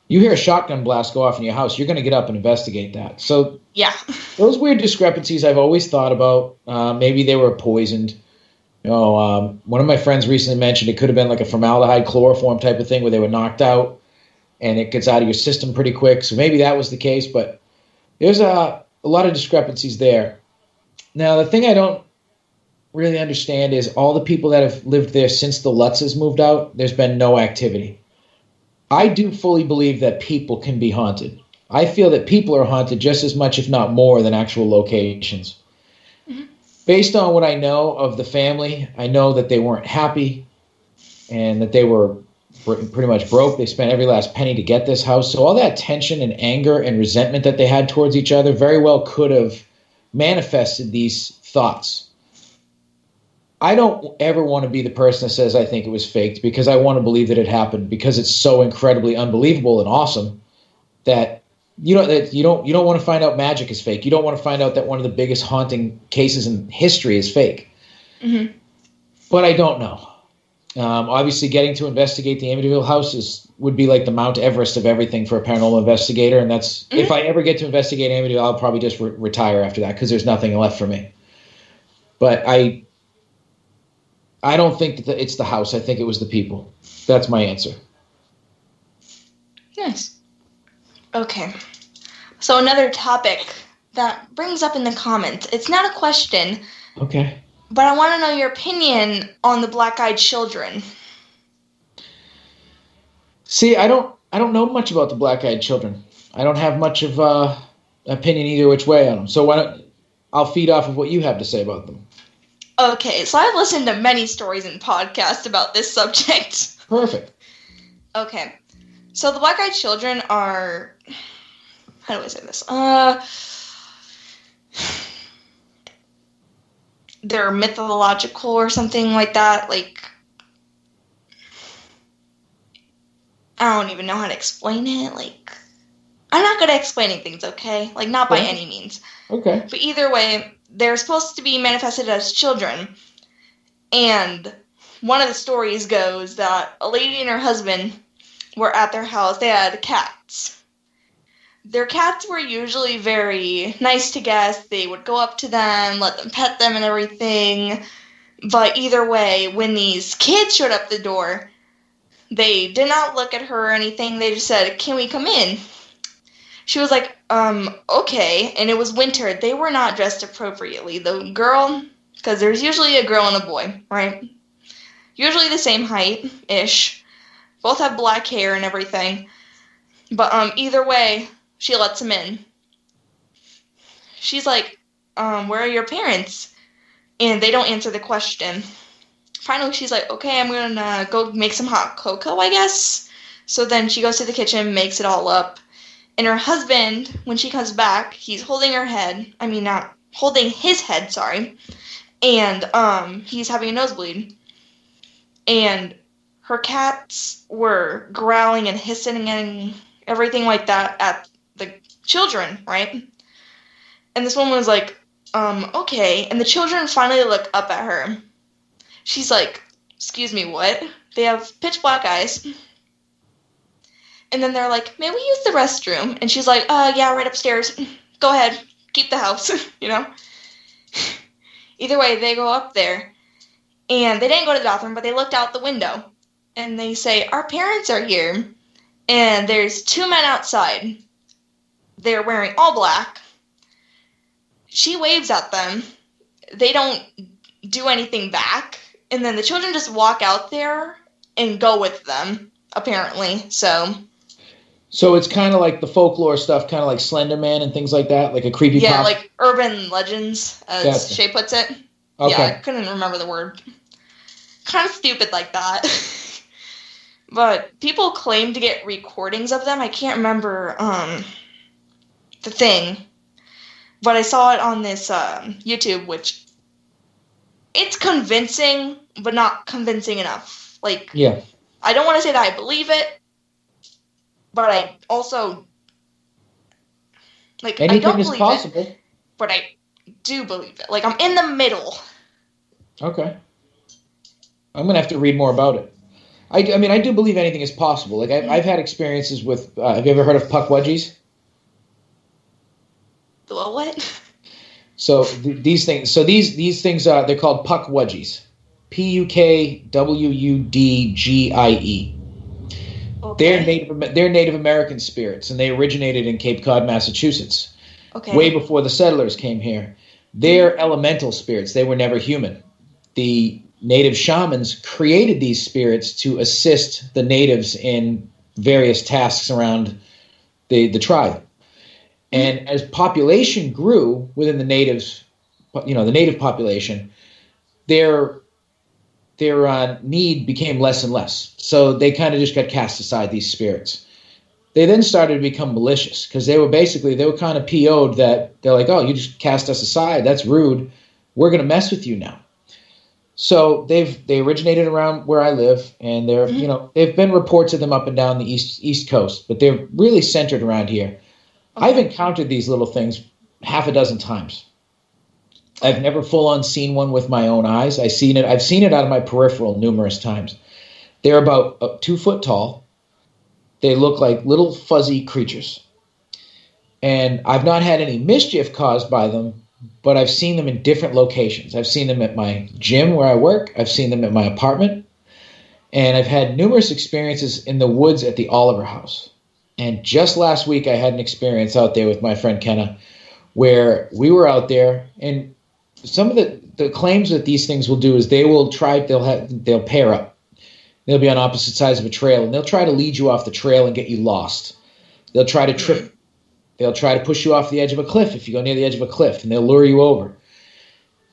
You hear a shotgun blast go off in your house, you're going to get up and investigate that. So yeah, those weird discrepancies I've always thought about. Maybe they were poisoned. One of my friends recently mentioned it could have been like a formaldehyde chloroform type of thing where they were knocked out and it gets out of your system pretty quick. So maybe that was the case, but there's a lot of discrepancies there. Now, the thing I don't really understand is all the people that have lived there since the Lutzes moved out, there's been no activity. I do fully believe that people can be haunted. I feel that people are haunted just as much, if not more, than actual locations. Mm-hmm. Based on what I know of the family, I know that they weren't happy and that they were pretty much broke. They spent every last penny to get this house. So all that tension and anger and resentment that they had towards each other very well could have manifested these thoughts. I don't ever want to be the person that says I think it was faked, because I want to believe that it happened, because it's so incredibly unbelievable and awesome that you don't want to find out magic is fake. You don't want to find out that one of the biggest haunting cases in history is fake. Mm-hmm. But I don't know. Obviously, getting to investigate the Amityville house would be like the Mount Everest of everything for a paranormal investigator. And that's if I ever get to investigate Amityville, I'll probably just retire after that, because there's nothing left for me. But I don't think that it's the house. I think it was the people. That's my answer. Nice. Okay. So another topic that brings up in the comments. It's not a question. Okay. But I want to know your opinion on the black-eyed children. See, I don't know much about the black-eyed children. I don't have much of opinion either which way on them. So I'll feed off of what you have to say about them. Okay, so I've listened to many stories and podcasts about this subject. Perfect. Okay. So the black-eyed children are... How do I say this? they're mythological or something like that. Like, I don't even know how to explain it. Like, I'm not good at explaining things, okay? Like, not by any means. Okay. But either way, they're supposed to be manifested as children. And one of the stories goes that a lady and her husband were at their house. They had cats. Their cats were usually very nice to guests. They would go up to them, let them pet them and everything. But either way, when these kids showed up the door, they did not look at her or anything. They just said, "Can we come in?" She was like, okay. And it was winter. They were not dressed appropriately. The girl, because there's usually a girl and a boy, right? Usually the same height-ish. Both have black hair and everything. But either way, she lets him in. She's like, where are your parents? And they don't answer the question. Finally, she's like, okay, I'm going to go make some hot cocoa, I guess. So then she goes to the kitchen, makes it all up. And her husband, when she comes back, he's holding her head. I mean, not holding his head, sorry. And he's having a nosebleed. And her cats were growling and hissing and everything like that at the children, right? And this woman was like, okay. And the children finally look up at her. She's like, excuse me, what? They have pitch black eyes. And then they're like, may we use the restroom? And she's like, yeah, right upstairs. Go ahead. Keep the house, you know? Either way, they go up there. And they didn't go to the bathroom, but they looked out the window. And they say, our parents are here. And there's two men outside. They're wearing all black. She waves at them. They don't do anything back. And then the children just walk out there and go with them, apparently. So it's kind of like the folklore stuff, kind of like Slender Man and things like that, like a creepy yeah, like urban legends, as Gotcha. Shay puts it. Okay. Yeah, I couldn't remember the word. Kind of stupid like that. But people claim to get recordings of them. I can't remember the thing. But I saw it on this YouTube, which it's convincing, but not convincing enough. Like, yeah. I don't want to say that I believe it, but I also, like, Anything I don't is believe possible. it, but I do believe it. Like, I'm in the middle. Okay. I'm going to have to read more about it. I mean, I do believe anything is possible. Like, I've had experiences with, have you ever heard of puck wedgies? What? So these things are, they're called puck wedgies. Pukwudgie. Okay. They're Native American spirits, and they originated in Cape Cod, Massachusetts. Okay. Way before the settlers came here. They're elemental spirits. They were never human. The native shamans created these spirits to assist the natives in various tasks around the tribe. And as population grew within the natives, the native population, their need became less and less. So they kind of just got cast aside, these spirits. They then started to become malicious because they were kind of PO'd that they're like, oh, you just cast us aside. That's rude. We're going to mess with you now. So they originated around where I live, and they've been reports of them up and down the east coast, but they're really centered around here. Okay. I've encountered these little things half a dozen times. I've never full on seen one with my own eyes. I've seen it out of my peripheral numerous times. They're about 2 foot tall. They look like little fuzzy creatures. And I've not had any mischief caused by them, but I've seen them in different locations. I've seen them at my gym where I work. I've seen them at my apartment. And I've had numerous experiences in the woods at the Oliver House. And just last week, I had an experience out there with my friend Kenna where we were out there, and some of the claims that these things will do is they'll pair up. They'll be on opposite sides of a trail, and they'll try to lead you off the trail and get you lost. They'll try to trip. They'll try to push you off the edge of a cliff if you go near the edge of a cliff, and they'll lure you over.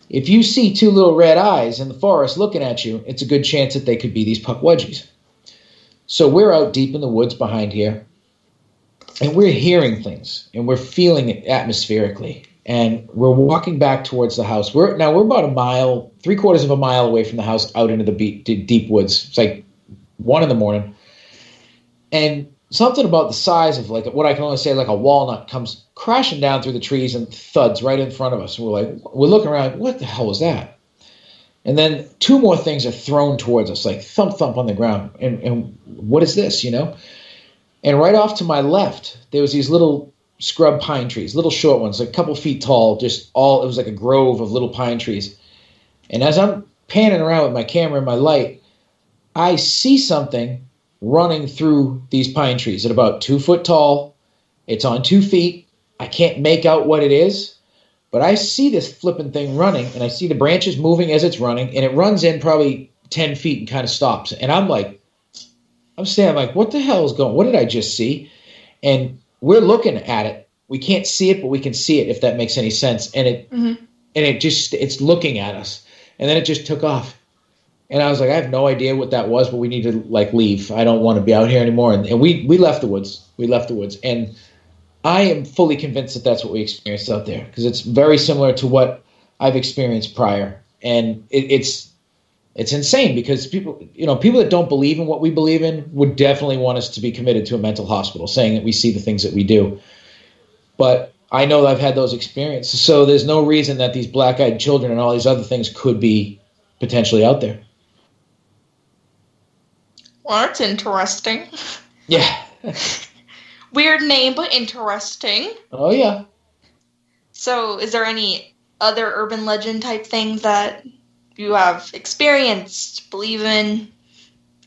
If you see 2 little red eyes in the forest looking at you, it's a good chance that they could be these puck wedgies. So we're out deep in the woods behind here, and we're hearing things, and we're feeling it atmospherically. And we're walking back towards the house. We're about a mile, 3/4 of a mile away from the house, out into the deep woods. It's like 1 a.m. And something about the size of like what I can only say like a walnut comes crashing down through the trees and thuds right in front of us. And we're looking around, what the hell was that? And then 2 more things are thrown towards us, like thump, thump on the ground. And what is this, And right off to my left, there was these little scrub pine trees, little short ones, like a couple feet tall, it was like a grove of little pine trees. And as I'm panning around with my camera and my light, I see something running through these pine trees at about 2 foot tall. It's on 2 feet. I can't make out what it is, but I see this flipping thing running, and I see the branches moving as it's running, and it runs in probably 10 feet and kind of stops. And I'm standing like, what the hell is going on? What did I just see? And we're looking at it. We can't see it, but we can see it, if that makes any sense. And it's looking at us. And then it just took off. And I was like, I have no idea what that was, but we need to leave. I don't want to be out here anymore. And we left the woods. And I am fully convinced that that's what we experienced out there, because it's very similar to what I've experienced prior. And it's insane, because people that don't believe in what we believe in would definitely want us to be committed to a mental hospital, saying that we see the things that we do. But I know that I've had those experiences, so there's no reason that these black-eyed children and all these other things could be potentially out there. Well, that's interesting. Yeah. Weird name, but interesting. Oh, yeah. So, is there any other urban legend type things that you have experienced, believe in,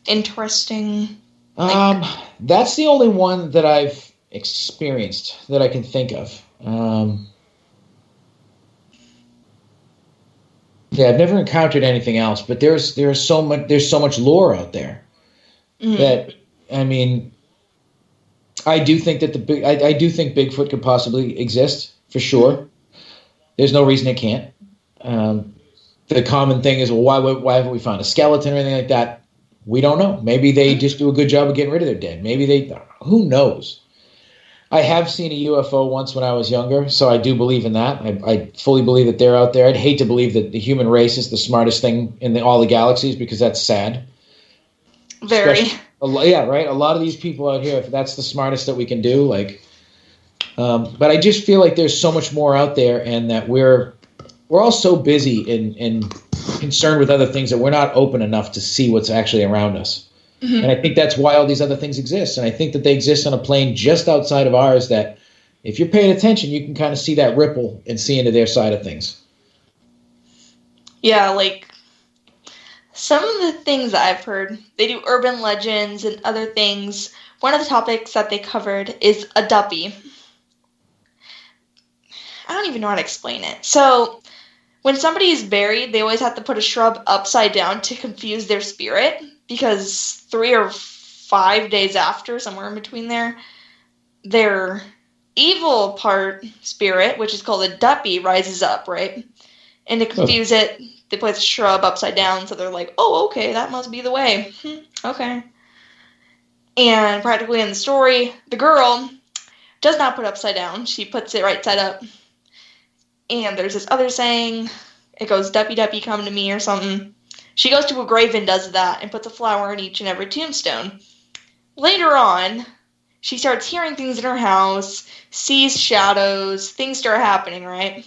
interesting? That's the only one that I've experienced that I can think of. Yeah, I've never encountered anything else, but there's so much lore out there that, I mean, I do think that I do think Bigfoot could possibly exist, for sure. There's no reason it can't. The common thing is, well, why haven't we found a skeleton or anything like that? We don't know. Maybe they just do a good job of getting rid of their dead. Who knows? I have seen a UFO once when I was younger, so I do believe in that. I fully believe that they're out there. I'd hate to believe that the human race is the smartest thing in all the galaxies, because that's sad. Very. Yeah, right? A lot of these people out here, if that's the smartest that we can do, but I just feel like there's so much more out there, and that we're all so busy and concerned with other things that we're not open enough to see what's actually around us. Mm-hmm. And I think that's why all these other things exist. And I think that they exist on a plane just outside of ours, that if you're paying attention, you can kind of see that ripple and see into their side of things. Yeah, some of the things that I've heard, they do urban legends and other things. One of the topics that they covered is a duppy. I don't even know how to explain it. So, when somebody is buried, they always have to put a shrub upside down to confuse their spirit, because 3 or 5 days after, somewhere in between there, their evil part spirit, which is called a duppy, rises up, right? And to confuse it, they place a shrub upside down, so they're like, oh, okay, that must be the way. Okay. And practically in the story, the girl does not put upside down. She puts it right side up. And there's this other saying, it goes, duppy, duppy, come to me, or something. She goes to a grave and does that, and puts a flower in each and every tombstone. Later on, she starts hearing things in her house, sees shadows, things start happening, right?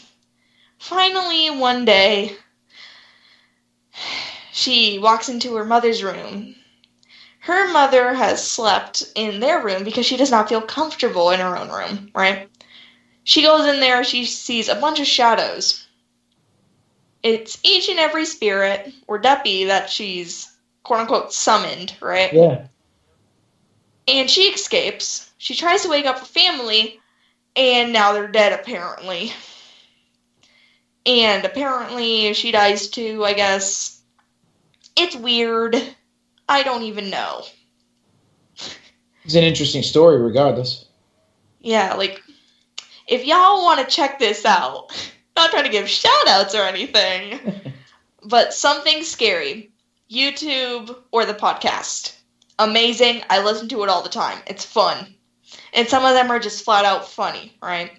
Finally, one day, she walks into her mother's room. Her mother has slept in their room because she does not feel comfortable in her own room, right? She goes in there, she sees a bunch of shadows. It's each and every spirit, or duppy, that she's, quote-unquote, summoned, right? Yeah. And she escapes. She tries to wake up her family, and now they're dead, apparently. And apparently she dies too, I guess. It's weird. I don't even know. It's an interesting story, regardless. Yeah, if y'all want to check this out, not trying to give shout-outs or anything, but something scary, YouTube or the podcast. Amazing. I listen to it all the time. It's fun. And some of them are just flat out funny, right?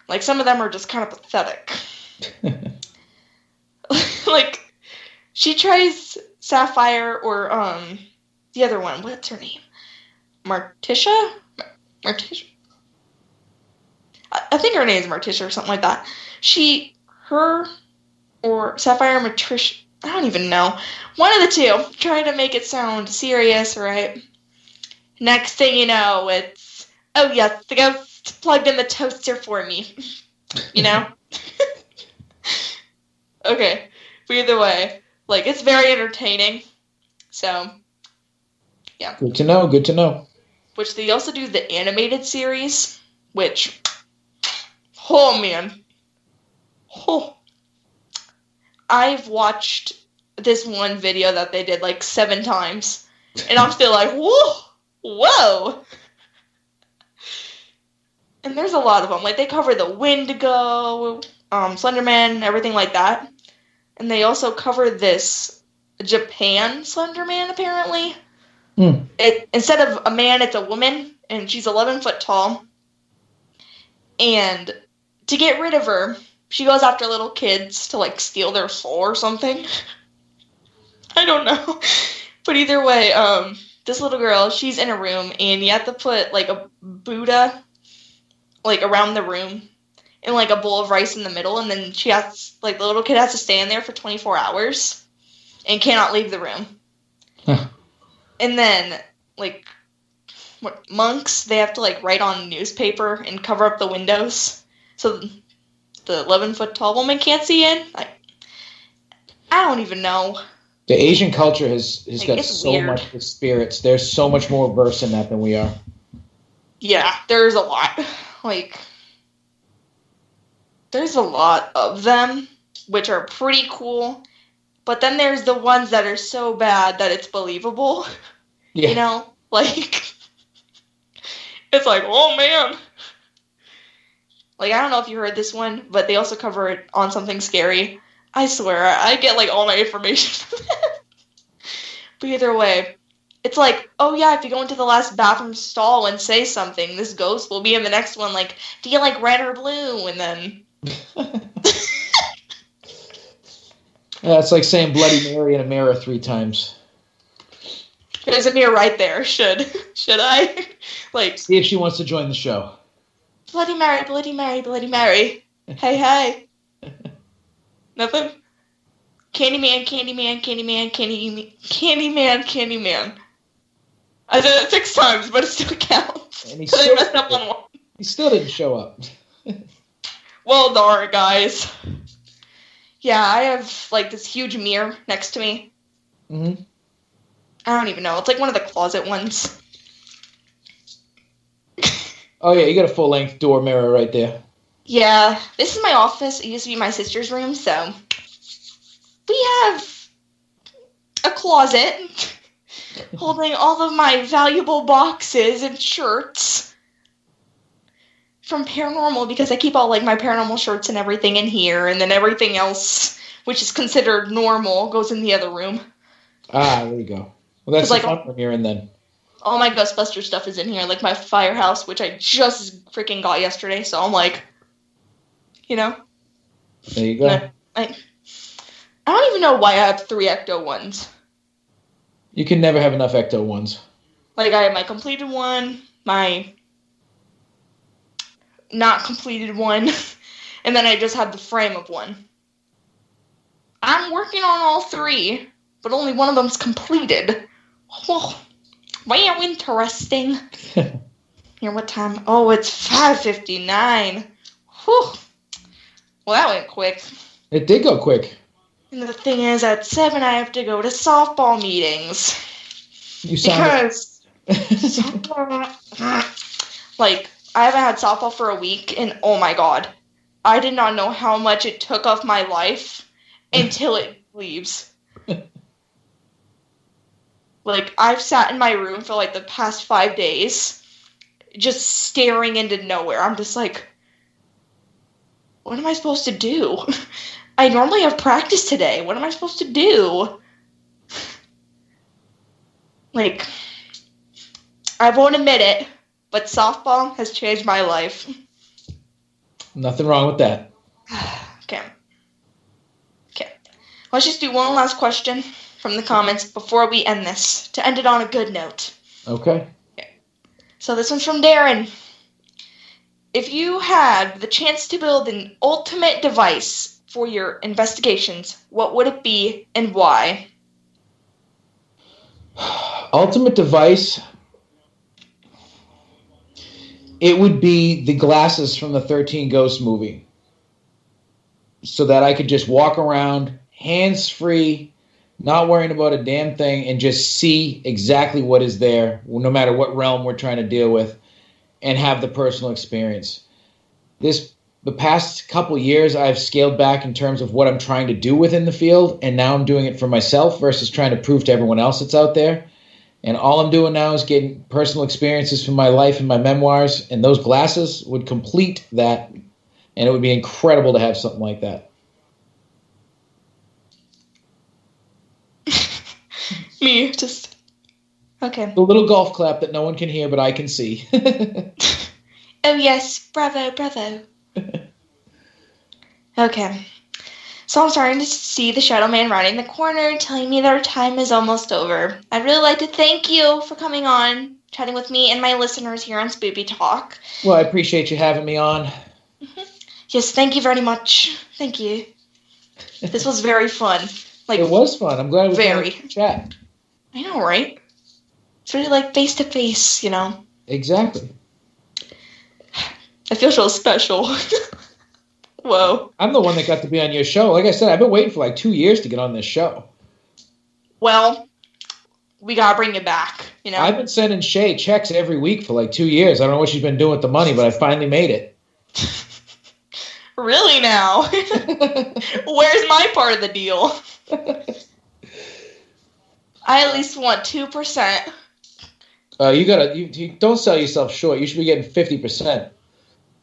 Like, some of them are just kind of pathetic. Like, she tries Sapphire or, the other one. What's her name? Martisha? Martisha? I think her name is Martisha or something like that. Or Sapphire or Martisha, I don't even know. One of the two. Trying to make it sound serious, right? Next thing you know, it's, oh yes, the ghost plugged in the toaster for me. You know? Okay. But either way, like, it's very entertaining. So, yeah. Good to know, good to know. Which they also do the animated series, which, oh man. Oh. I've watched this one video that they did like 7 times, and I'm still like, whoa. And there's a lot of them. Like, they cover the Wendigo, Slenderman, everything like that. And they also cover this Japan Slenderman, apparently. Instead of a man, it's a woman, and she's 11 foot tall. And to get rid of her, she goes after little kids to, like, steal their soul or something. I don't know. But either way, this little girl, she's in a room, and you have to put, like, a Buddha, like, around the room, and, like, a bowl of rice in the middle, and then she has, like, the little kid has to stand there for 24 hours, and cannot leave the room. Huh. And then, like, monks, they have to, like, write on newspaper and cover up the windows, so the 11-foot tall woman can't see in. Like, I don't even know. The Asian culture has Like, got it's so weird. much with spirits. They're so much more versed in that than we are. Yeah, there's a lot. Like, there's a lot of them, which are pretty cool. But then there's the ones that are so bad that it's believable. Yeah. You know? Like, it's like, oh man. Like, I don't know if you heard this one, but they also cover it on Something Scary. I swear, I get, like, all my information from that. But either way, it's like, oh yeah, if you go into the last bathroom stall and say something, this ghost will be in the next one, like, do you like red or blue? And then... Yeah, it's like saying Bloody Mary in a mirror 3 times. There's a mirror right there. Should I? Like, See if she wants to join the show. Bloody Mary, Bloody Mary, Bloody Mary. Hey. Nothing? Candyman, Candyman, Candyman, Candyman, Candyman. I did it 6 times, but it still counts. And Because I messed up on one. He still didn't show up. Well, darn, guys. Yeah, I have, like, this huge mirror next to me. Mm-hmm. I don't even know. It's like one of the closet ones. Oh yeah, you got a full-length door mirror right there. Yeah, this is my office. It used to be my sister's room, so we have a closet holding all of my valuable boxes and shirts from Paranormal, because I keep all, like, my Paranormal shirts and everything in here, and then everything else, which is considered normal, goes in the other room. Ah, there you go. Well, that's the Like, fun when you're in then. all my Ghostbuster stuff is in here, like my firehouse, which I just freaking got yesterday, so I'm like, you know. There you go. I don't even know why I have 3 Ecto ones. You can never have enough Ecto ones. Like, I have my completed one, my not completed one, and then I just have the frame of one. I'm working on all 3, but only one of them's completed. Whoa. Wow, interesting. Here, what time? Oh, it's 5:59. Whew. Well, that went quick. It did go quick. And the thing is, at 7, I have to go to softball meetings. You sound Like, I haven't had softball for a week, and oh my god. I did not know how much it took off my life until it leaves. Like, I've sat in my room for, like, the past 5 days, just staring into nowhere. I'm just like, what am I supposed to do? I normally have practice today. What am I supposed to do? Like, I won't admit it, but softball has changed my life. Nothing wrong with that. Okay. Let's just do one last question from the comments before we end this, to end it on a good note. Okay. So this one's from Darren. If you had the chance to build an ultimate device for your investigations, what would it be and why? Ultimate device, it would be the glasses from the 13 Ghosts movie, so that I could just walk around hands-free, not worrying about a damn thing, and just see exactly what is there, no matter what realm we're trying to deal with, and have the personal experience. The past couple years, I've scaled back in terms of what I'm trying to do within the field, and now I'm doing it for myself versus trying to prove to everyone else that's out there. And all I'm doing now is getting personal experiences from my life and my memoirs, and those glasses would complete that, and it would be incredible to have something like that. Me, just... Okay. The little golf clap that no one can hear, but I can see. Oh yes, bravo, bravo. Okay. So I'm starting to see the Shadow Man rounding the corner, telling me that our time is almost over. I'd really like to thank you for coming on, chatting with me and my listeners here on Spoopy Talk. Well, I appreciate you having me on. Yes, thank you very much. Thank you. This was very fun. It was fun. I'm glad we very could chat. I know, right? It's really like face to face, you know? Exactly. I feel so special. Whoa. I'm the one that got to be on your show. Like I said, I've been waiting for like 2 years to get on this show. Well, we gotta bring it back, you know? I've been sending Shay checks every week for like 2 years. I don't know what she's been doing with the money, but I finally made it. Really now? Where's my part of the deal? I at least want 2%. You don't sell yourself short. You should be getting 50%.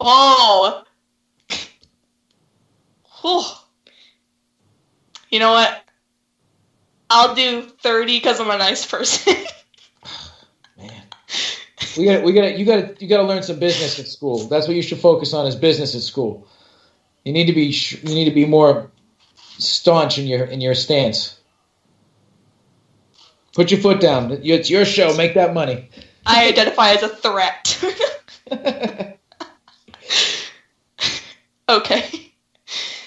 Oh. Whew. You know what? I'll do 30 because I'm a nice person. Man, you gotta learn some business at school. That's what you should focus on, is business at school. You need to be more staunch in your stance. Put your foot down. It's your show. Make that money. I identify as a threat. Okay.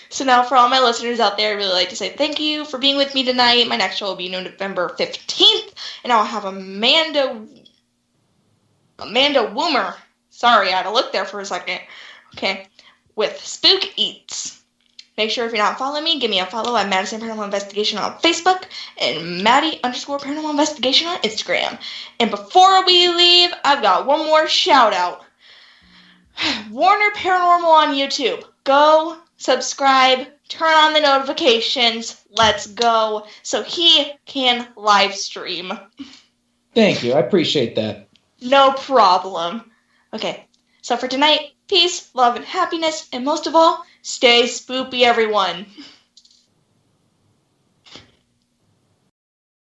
So now for all my listeners out there, I'd really like to say thank you for being with me tonight. My next show will be November 15th, and I'll have Amanda Woomer. Sorry, I had to look there for a second. Okay. With Spook Eats. Make sure if you're not following me, give me a follow at Madison Paranormal Investigation on Facebook and Maddie_Paranormal Investigation on Instagram. And before we leave, I've got one more shout out. Warner Paranormal on YouTube. Go, subscribe, turn on the notifications. Let's go. So he can live stream. Thank you. I appreciate that. No problem. Okay. So for tonight, peace, love, and happiness. And most of all, stay spoopy, everyone.